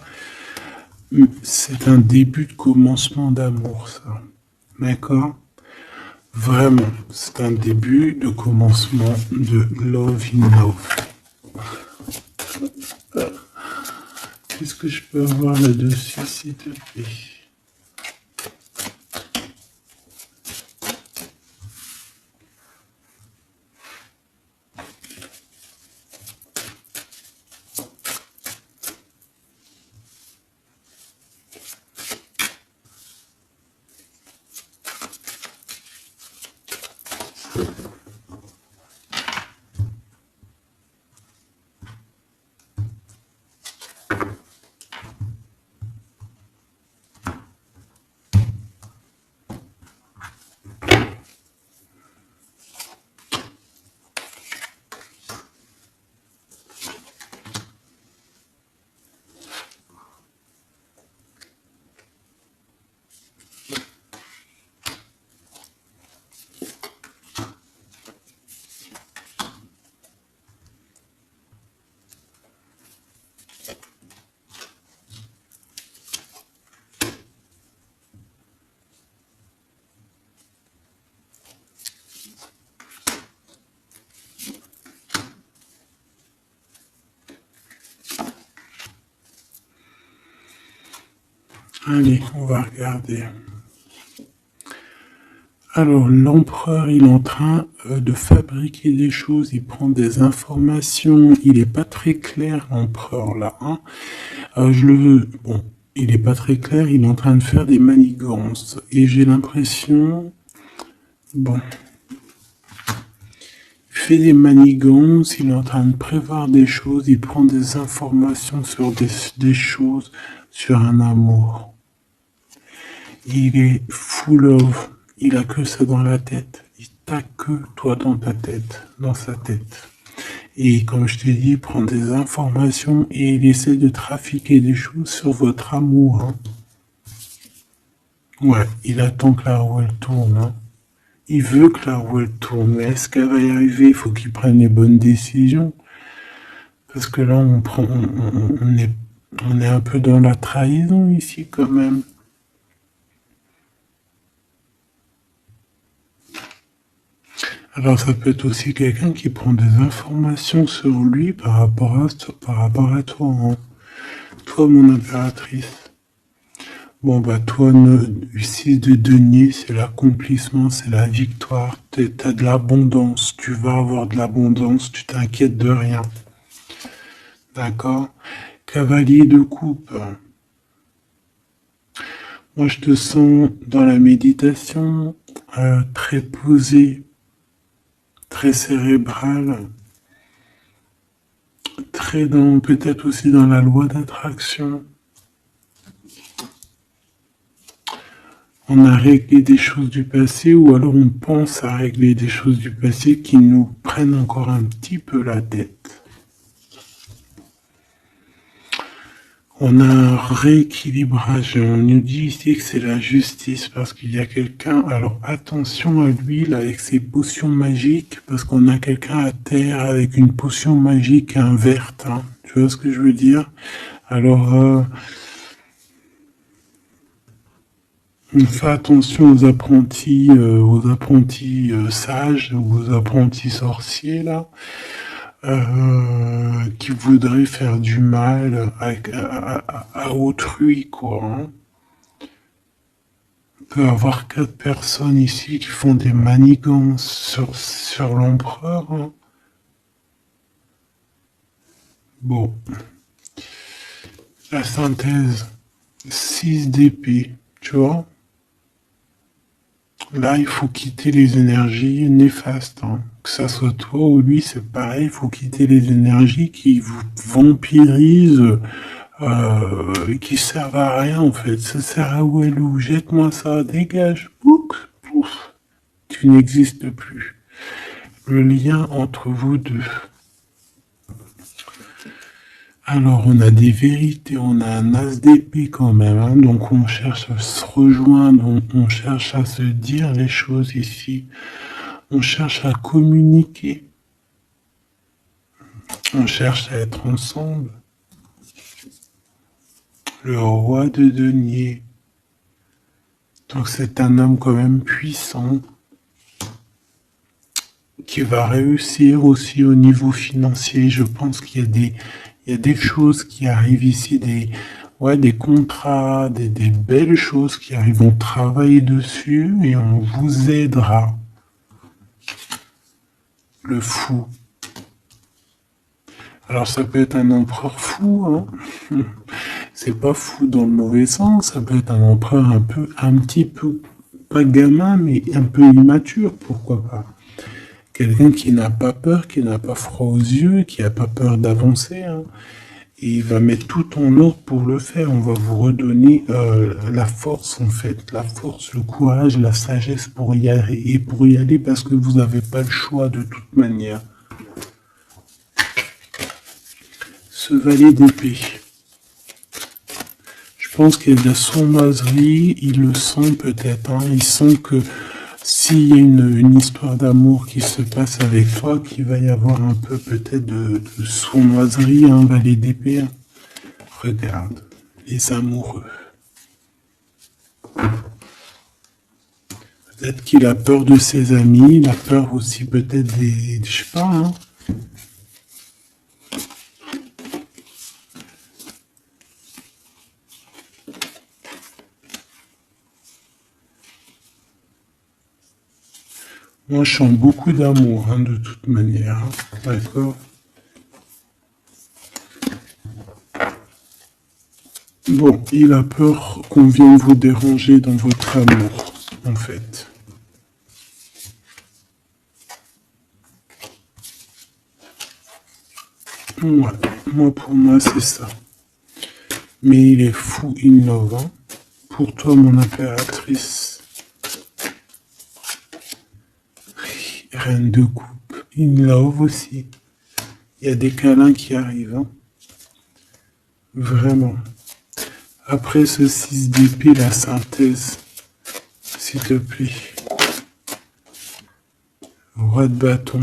C'est un début de commencement d'amour, ça. D'accord? Vraiment, c'est un début de commencement de love in love. Qu'est-ce que je peux avoir là-dessus, s'il te plaît? Allez, on va regarder. Alors, l'empereur, il est en train de fabriquer des choses, il prend des informations, il est pas très clair, l'empereur, là, hein. Bon, il est pas très clair, il est en train de faire des manigances. Et j'ai l'impression, bon, il fait des manigances, il est en train de prévoir des choses, il prend des informations sur des choses, sur un amour. Il est full of, il a que ça dans la tête. Il t'a que toi dans ta tête, dans sa tête. Et comme je t'ai dit, il prend des informations et il essaie de trafiquer des choses sur votre amour. Hein. Ouais, il attend que la roue elle tourne. Hein. Il veut que la roue elle tourne. Mais est-ce qu'elle va y arriver? Il faut qu'il prenne les bonnes décisions. Parce que là, on est un peu dans la trahison ici quand même. Alors ça peut être aussi quelqu'un qui prend des informations sur lui par rapport à toi, hein. Toi, mon impératrice. Bon bah toi, 6 de denier, c'est l'accomplissement, c'est la victoire. T'as de l'abondance, tu vas avoir de l'abondance, tu t'inquiètes de rien. D'accord? Cavalier de coupe. Moi, je te sens dans la méditation, très posé, très cérébral, très dans, peut-être aussi dans la loi d'attraction. On a réglé des choses du passé ou alors on pense à régler des choses du passé qui nous prennent encore un petit peu la tête. On a un rééquilibrage. On nous dit ici que c'est la justice parce qu'il y a quelqu'un. Alors attention à lui là avec ses potions magiques parce qu'on a quelqu'un à terre avec une potion magique verte. Hein. Tu vois ce que je veux dire? Alors on fait attention aux apprentis sages, aux apprentis sorciers là. Qui voudrait faire du mal à autrui, quoi. Hein. On peut avoir 4 personnes ici qui font des manigances sur l'empereur. Hein. Bon. La synthèse. 6 d'épée, tu vois. Là, il faut quitter les énergies néfastes. Hein. Que ça soit toi ou lui, c'est pareil. Il faut quitter les énergies qui vous vampirisent, qui servent à rien en fait. Ça sert à Walou. Jette-moi ça, dégage. Pouf, pouf. Tu n'existes plus. Le lien entre vous deux. Alors, on a des vérités, on a un as d'épée quand même, hein, donc on cherche à se rejoindre, on cherche à se dire les choses ici, on cherche à communiquer, on cherche à être ensemble. Le roi de denier, donc c'est un homme quand même puissant, qui va réussir aussi au niveau financier. Je pense qu'il y a des choses qui arrivent ici, des contrats, des belles choses qui arrivent. On travaille dessus et on vous aidera. Le fou. Alors ça peut être un empereur fou, hein. C'est pas fou dans le mauvais sens, ça peut être un empereur un petit peu, pas gamin, mais un peu immature, pourquoi pas. Quelqu'un qui n'a pas peur, qui n'a pas froid aux yeux, qui n'a pas peur d'avancer. Hein. Et il va mettre tout en ordre pour le faire. On va vous redonner la force, en fait. La force, le courage, la sagesse pour y aller. Et pour y aller parce que vous n'avez pas le choix de toute manière. Ce valet d'épée. Je pense qu'il y a de la sournoiserie. Il le sent peut-être. Hein. Il sent que s'il y a une histoire d'amour qui se passe avec toi, qu'il va y avoir un peu peut-être de sournoiserie, un valet d'épée. Regarde, les amoureux. Peut-être qu'il a peur de ses amis, il a peur aussi peut-être je sais pas, hein. Moi, je sens beaucoup d'amour, hein, de toute manière. Hein. D'accord? Bon, il a peur qu'on vienne vous déranger dans votre amour, en fait. Ouais, moi, pour moi, c'est ça. Mais il est fou innovant. Pour toi, mon impératrice, reine de coupe, in love aussi. Il y a des câlins qui arrivent, hein. Vraiment. Après ce 6 d'épée, la synthèse, s'il te plaît. Roi de bâton.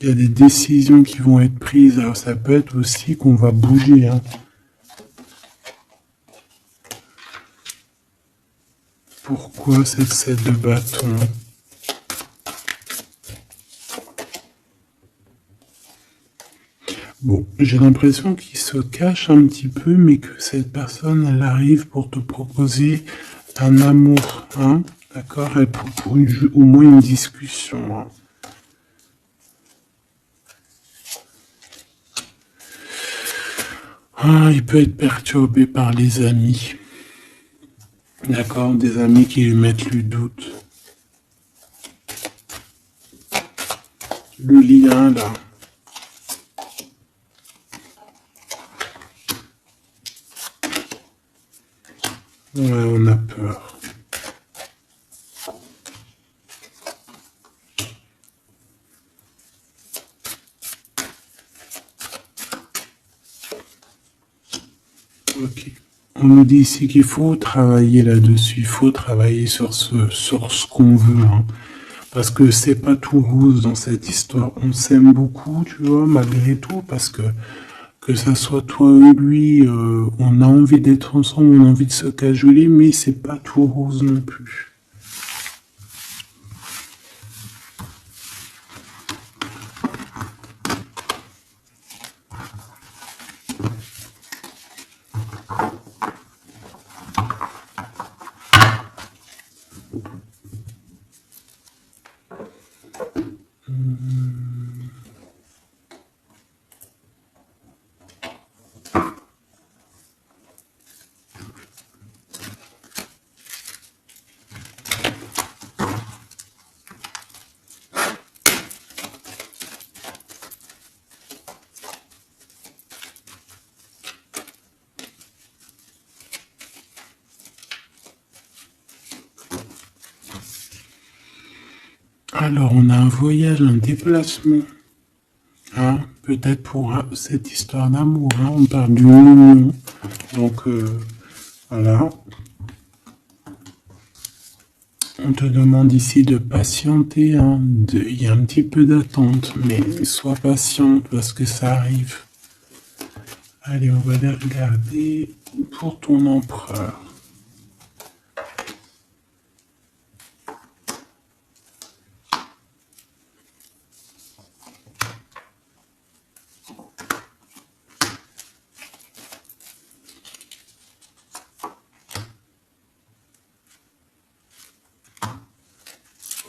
Il y a des décisions qui vont être prises. Alors ça peut être aussi qu'on va bouger, hein. Pourquoi cette 7 de bâton? Bon, j'ai l'impression qu'il se cache un petit peu, mais que cette personne, elle arrive pour te proposer un amour, hein, d'accord, pour au moins une discussion. Hein. Ah, il peut être perturbé par les amis, d'accord, des amis qui lui mettent le doute. Le lien, là. Ouais, on a peur. Ok. On nous dit ici qu'il faut travailler là-dessus, il faut travailler sur ce qu'on veut, hein. Parce que c'est pas tout rose dans cette histoire. On s'aime beaucoup, tu vois, malgré tout, parce que ça soit toi ou lui, on a envie d'être ensemble, on a envie de se cajoler, mais c'est pas tout rose non plus. Alors, on a un voyage, un déplacement. Hein, peut-être pour cette histoire d'amour. Hein, on parle d'une union. Donc, voilà. On te demande ici de patienter. Hein, il y a un petit peu d'attente, mais sois patiente parce que ça arrive. Allez, on va les regarder pour ton empereur.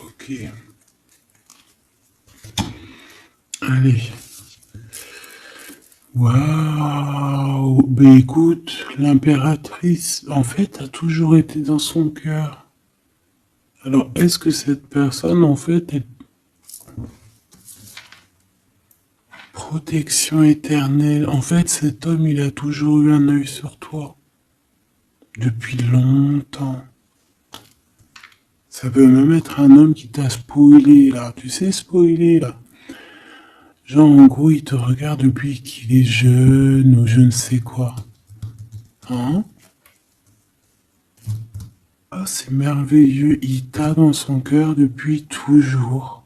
Ok. Allez. Waouh. Ben écoute, l'impératrice, en fait, a toujours été dans son cœur. Alors, est-ce que cette personne, en fait, est protection éternelle? En fait, cet homme, il a toujours eu un œil sur toi. Depuis longtemps. Ça peut même être un homme qui t'a spoilé, là. Tu sais, spoiler, là. Genre, en gros, il te regarde depuis qu'il est jeune ou je ne sais quoi. Hein? Ah, c'est merveilleux. Il t'a dans son cœur depuis toujours.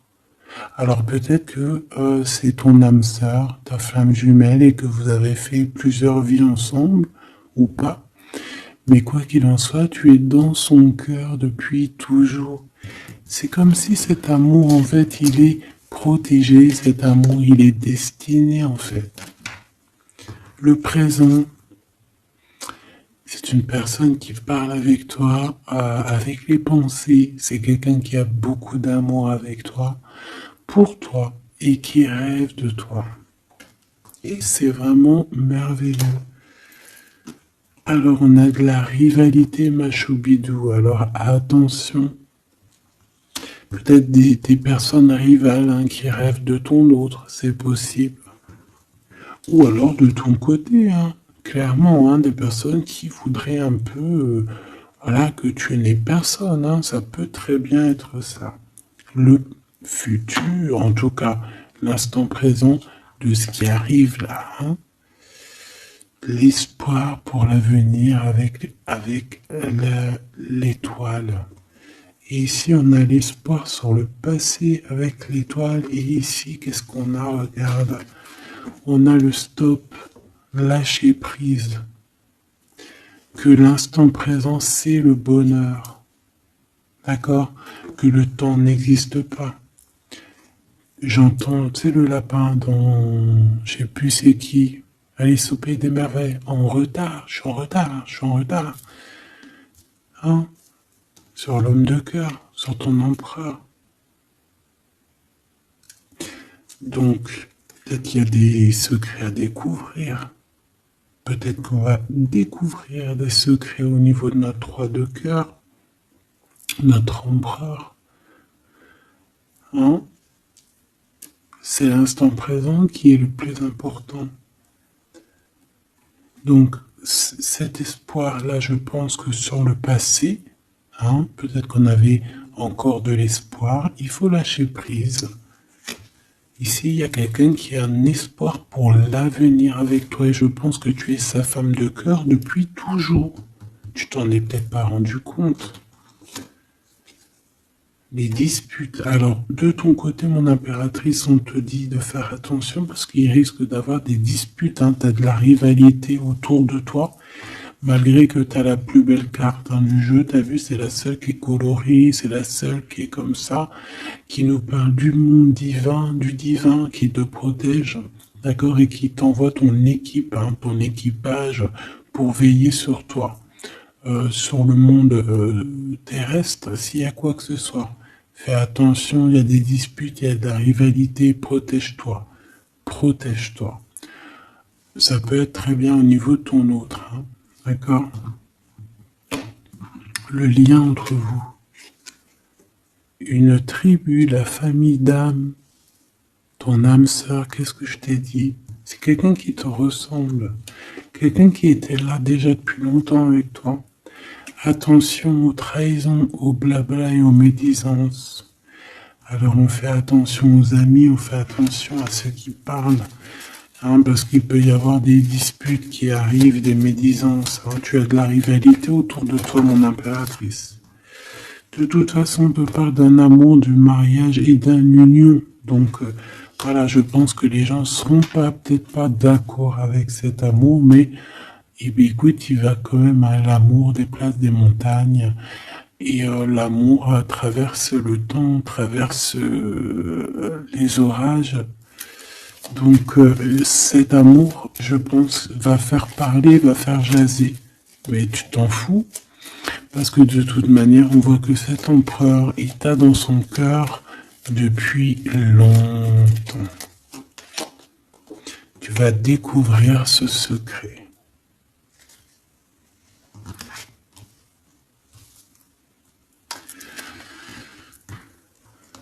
Alors peut-être que c'est ton âme sœur, ta flamme jumelle, et que vous avez fait plusieurs vies ensemble, ou pas. Mais quoi qu'il en soit, tu es dans son cœur depuis toujours. C'est comme si cet amour, en fait, il est protégé, cet amour, il est destiné, en fait. Le présent, C'est une personne qui parle avec toi, avec les pensées. C'est quelqu'un qui a beaucoup d'amour avec toi, pour toi, et qui rêve de toi. Et c'est vraiment merveilleux. Alors on a de la rivalité machoubidou. Alors attention. Peut-être des personnes rivales hein, qui rêvent de ton autre, c'est possible. Ou alors de ton côté, hein, clairement, hein, des personnes qui voudraient un peu voilà, que tu n'aies personne. Hein, ça peut très bien être ça. Le futur, en tout cas, l'instant présent de ce qui arrive là. Hein, l'espoir pour l'avenir avec l'étoile. Et ici, on a l'espoir sur le passé avec l'étoile. Et ici, qu'est-ce qu'on a? Regarde. On a le stop, lâcher prise. Que l'instant présent, c'est le bonheur. D'accord? Que le temps n'existe pas. J'entends, tu sais, le lapin dans, je sais plus c'est qui, Alice au Pays des Merveilles. En retard, je suis en retard, je suis en retard. Hein? Sur l'homme de cœur, sur ton empereur. Donc, peut-être qu'il y a des secrets à découvrir. Peut-être qu'on va découvrir des secrets au niveau de notre roi de cœur, notre empereur. Hein? C'est l'instant présent qui est le plus important. Donc, cet espoir-là, je pense que sur le passé, hein, peut-être qu'on avait encore de l'espoir, il faut lâcher prise. Ici, il y a quelqu'un qui a un espoir pour l'avenir avec toi et je pense que tu es sa femme de cœur depuis toujours. Tu t'en es peut-être pas rendu compte. Les disputes. Alors, de ton côté, mon impératrice, on te dit de faire attention parce qu'il risque d'avoir des disputes. Hein. Tu as de la rivalité autour de toi. Malgré que tu as la plus belle carte dans le jeu, tu as vu, c'est la seule qui est colorée, c'est la seule qui est comme ça, qui nous parle du monde divin, du divin qui te protège, d'accord, et qui t'envoie ton équipe, hein, ton équipage pour veiller sur toi, sur le monde terrestre, s'il y a quoi que ce soit. Fais attention, il y a des disputes, il y a de la rivalité, protège-toi, protège-toi. Ça peut être très bien au niveau de ton autre, hein. D'accord? Le lien entre vous. Une tribu, la famille d'âme, ton âme sœur, qu'est-ce que je t'ai dit? C'est quelqu'un qui te ressemble. Quelqu'un qui était là déjà depuis longtemps avec toi. Attention aux trahisons, aux blabla et aux médisances. Alors on fait attention aux amis, on fait attention à ceux qui parlent. Hein, parce qu'il peut y avoir des disputes qui arrivent, des médisances. Hein. Tu as de la rivalité autour de toi, mon impératrice. De toute façon, on peut parler d'un amour, du mariage et d'un union. Donc, voilà, je pense que les gens ne seront peut-être pas d'accord avec cet amour, mais écoute, il va quand même à l'amour des places des montagnes. Et l'amour traverse le temps, traverse les orages. Donc cet amour, je pense, va faire parler, va faire jaser. Mais tu t'en fous, parce que de toute manière, on voit que cet empereur, il t'a dans son cœur depuis longtemps. Tu vas découvrir ce secret.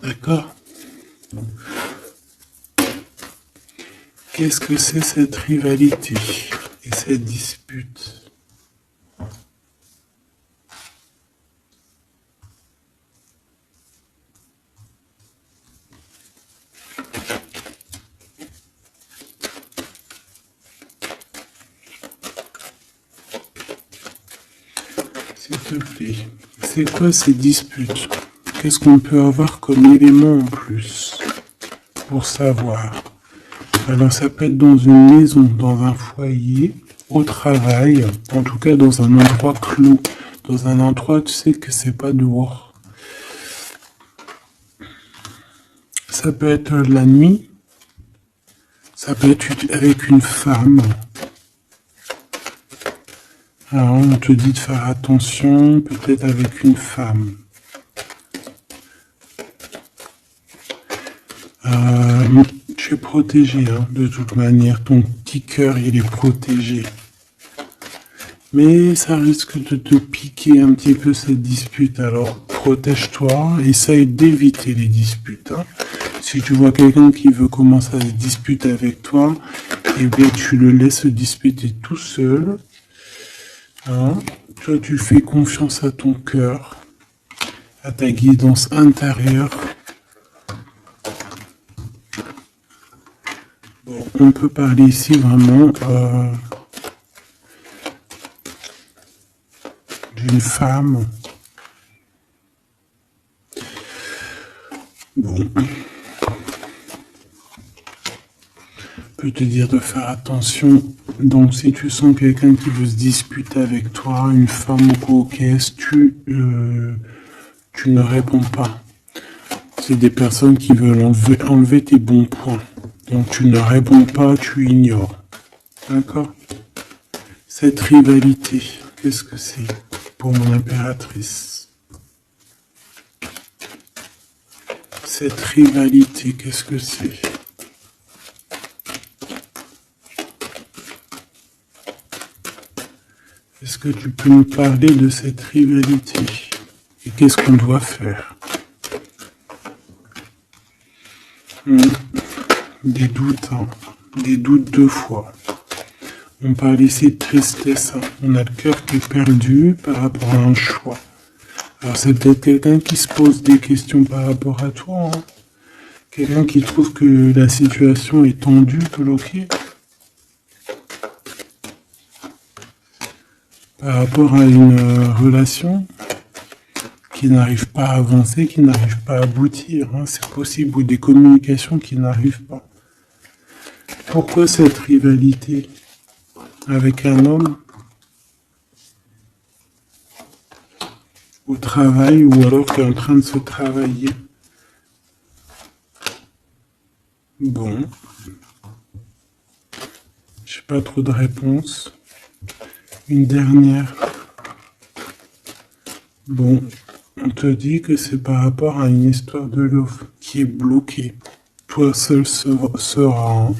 D'accord? Qu'est-ce que c'est cette rivalité et cette dispute? S'il te plaît, c'est quoi ces disputes? Qu'est-ce qu'on peut avoir comme élément en plus pour savoir? Alors ça peut être dans une maison, dans un foyer, au travail, en tout cas dans un endroit clos, dans un endroit tu sais que c'est pas dehors. Ça peut être la nuit, ça peut être avec une femme, Alors, on te dit de faire attention, peut-être avec une femme. Tu es protégé, hein, de toute manière. Ton petit cœur, il est protégé. Mais ça risque de te piquer un petit peu cette dispute. Alors, protège-toi, essaye d'éviter les disputes. Hein. Si tu vois quelqu'un qui veut commencer à se disputer avec toi, eh bien, tu le laisses se disputer tout seul. Hein. Toi, tu fais confiance à ton cœur, à ta guidance intérieure. Bon, on peut parler ici vraiment d'une femme. Bon. Peut te dire de faire attention. Donc, si tu sens quelqu'un qui veut se disputer avec toi, une femme ou coquesse, tu ne réponds pas. C'est des personnes qui veulent enlever tes bons points. Donc, tu ne réponds pas, tu ignores. D'accord? Cette rivalité, qu'est-ce que c'est pour mon impératrice? Cette rivalité, qu'est-ce que c'est? Est-ce que tu peux nous parler de cette rivalité? Et qu'est-ce qu'on doit faire? Des doutes, hein. Des doutes deux fois. On parle ici de tristesse. Hein. On a le cœur qui est perdu par rapport à un choix. Alors c'est peut-être quelqu'un qui se pose des questions par rapport à toi. Hein. Quelqu'un qui trouve que la situation est tendue, bloquée. Par rapport à une relation qui n'arrive pas à avancer, qui n'arrive pas à aboutir. Hein. C'est possible. Ou des communications qui n'arrivent pas. Pourquoi cette rivalité avec un homme au travail ou alors qui est en train de se travailler? Bon. J'ai pas trop de réponses. Une dernière. Bon. On te dit que c'est par rapport à une histoire de love qui est bloquée. Toi seul sera. Hein.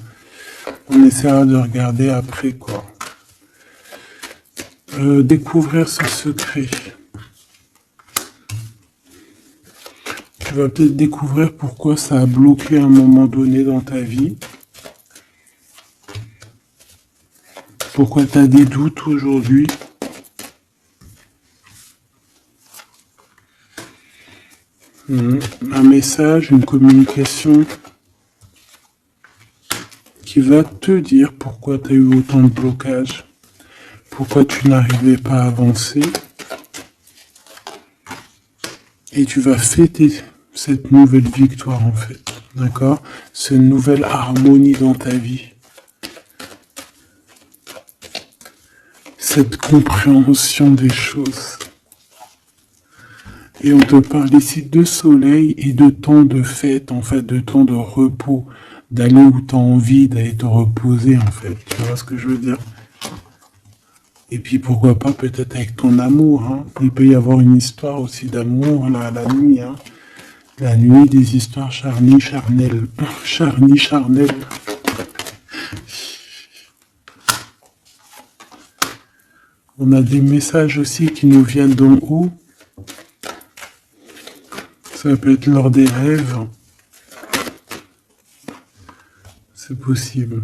On essaiera de regarder après quoi. Découvrir ce secret. Tu vas peut-être découvrir pourquoi ça a bloqué à un moment donné dans ta vie. Pourquoi tu as des doutes aujourd'hui. Un message, une communication qui va te dire pourquoi tu as eu autant de blocages. Pourquoi tu n'arrivais pas à avancer. Et tu vas fêter cette nouvelle victoire en fait. D'accord? Cette nouvelle harmonie dans ta vie. Cette compréhension des choses. Et on te parle ici de soleil et de temps de fête, en fait, de temps de repos. D'aller où tu as envie, d'aller te reposer en fait. Tu vois ce que je veux dire? Et puis pourquoi pas peut-être avec ton amour. Hein. Il peut y avoir une histoire aussi d'amour là, la nuit. Hein. La nuit, des histoires charnies, charnelles. Charnies, charnelles. On a des messages aussi qui nous viennent d'en haut. Ça peut être lors des rêves. C'est possible.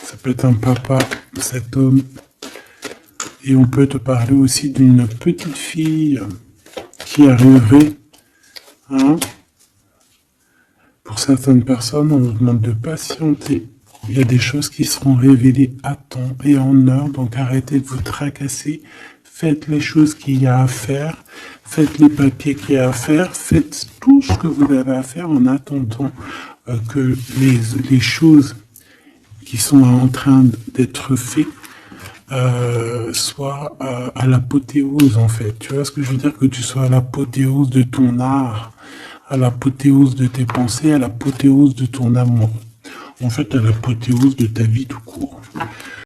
Ça peut être un papa, cet homme. Et on peut te parler aussi d'une petite fille qui arriverait. Hein. Pour certaines personnes, on nous demande de patienter. Il y a des choses qui seront révélées à temps et en heure. Donc arrêtez de vous tracasser. Faites les choses qu'il y a à faire. Faites les papiers qu'il y a à faire. Faites tout ce que vous avez à faire en attendant que les choses qui sont en train d'être faites soient à l'apothéose en fait. Tu vois ce que je veux dire? Que tu sois à l'apothéose de ton art, à l'apothéose de tes pensées, à l'apothéose de ton amour. En fait, à l'apothéose de ta vie tout court.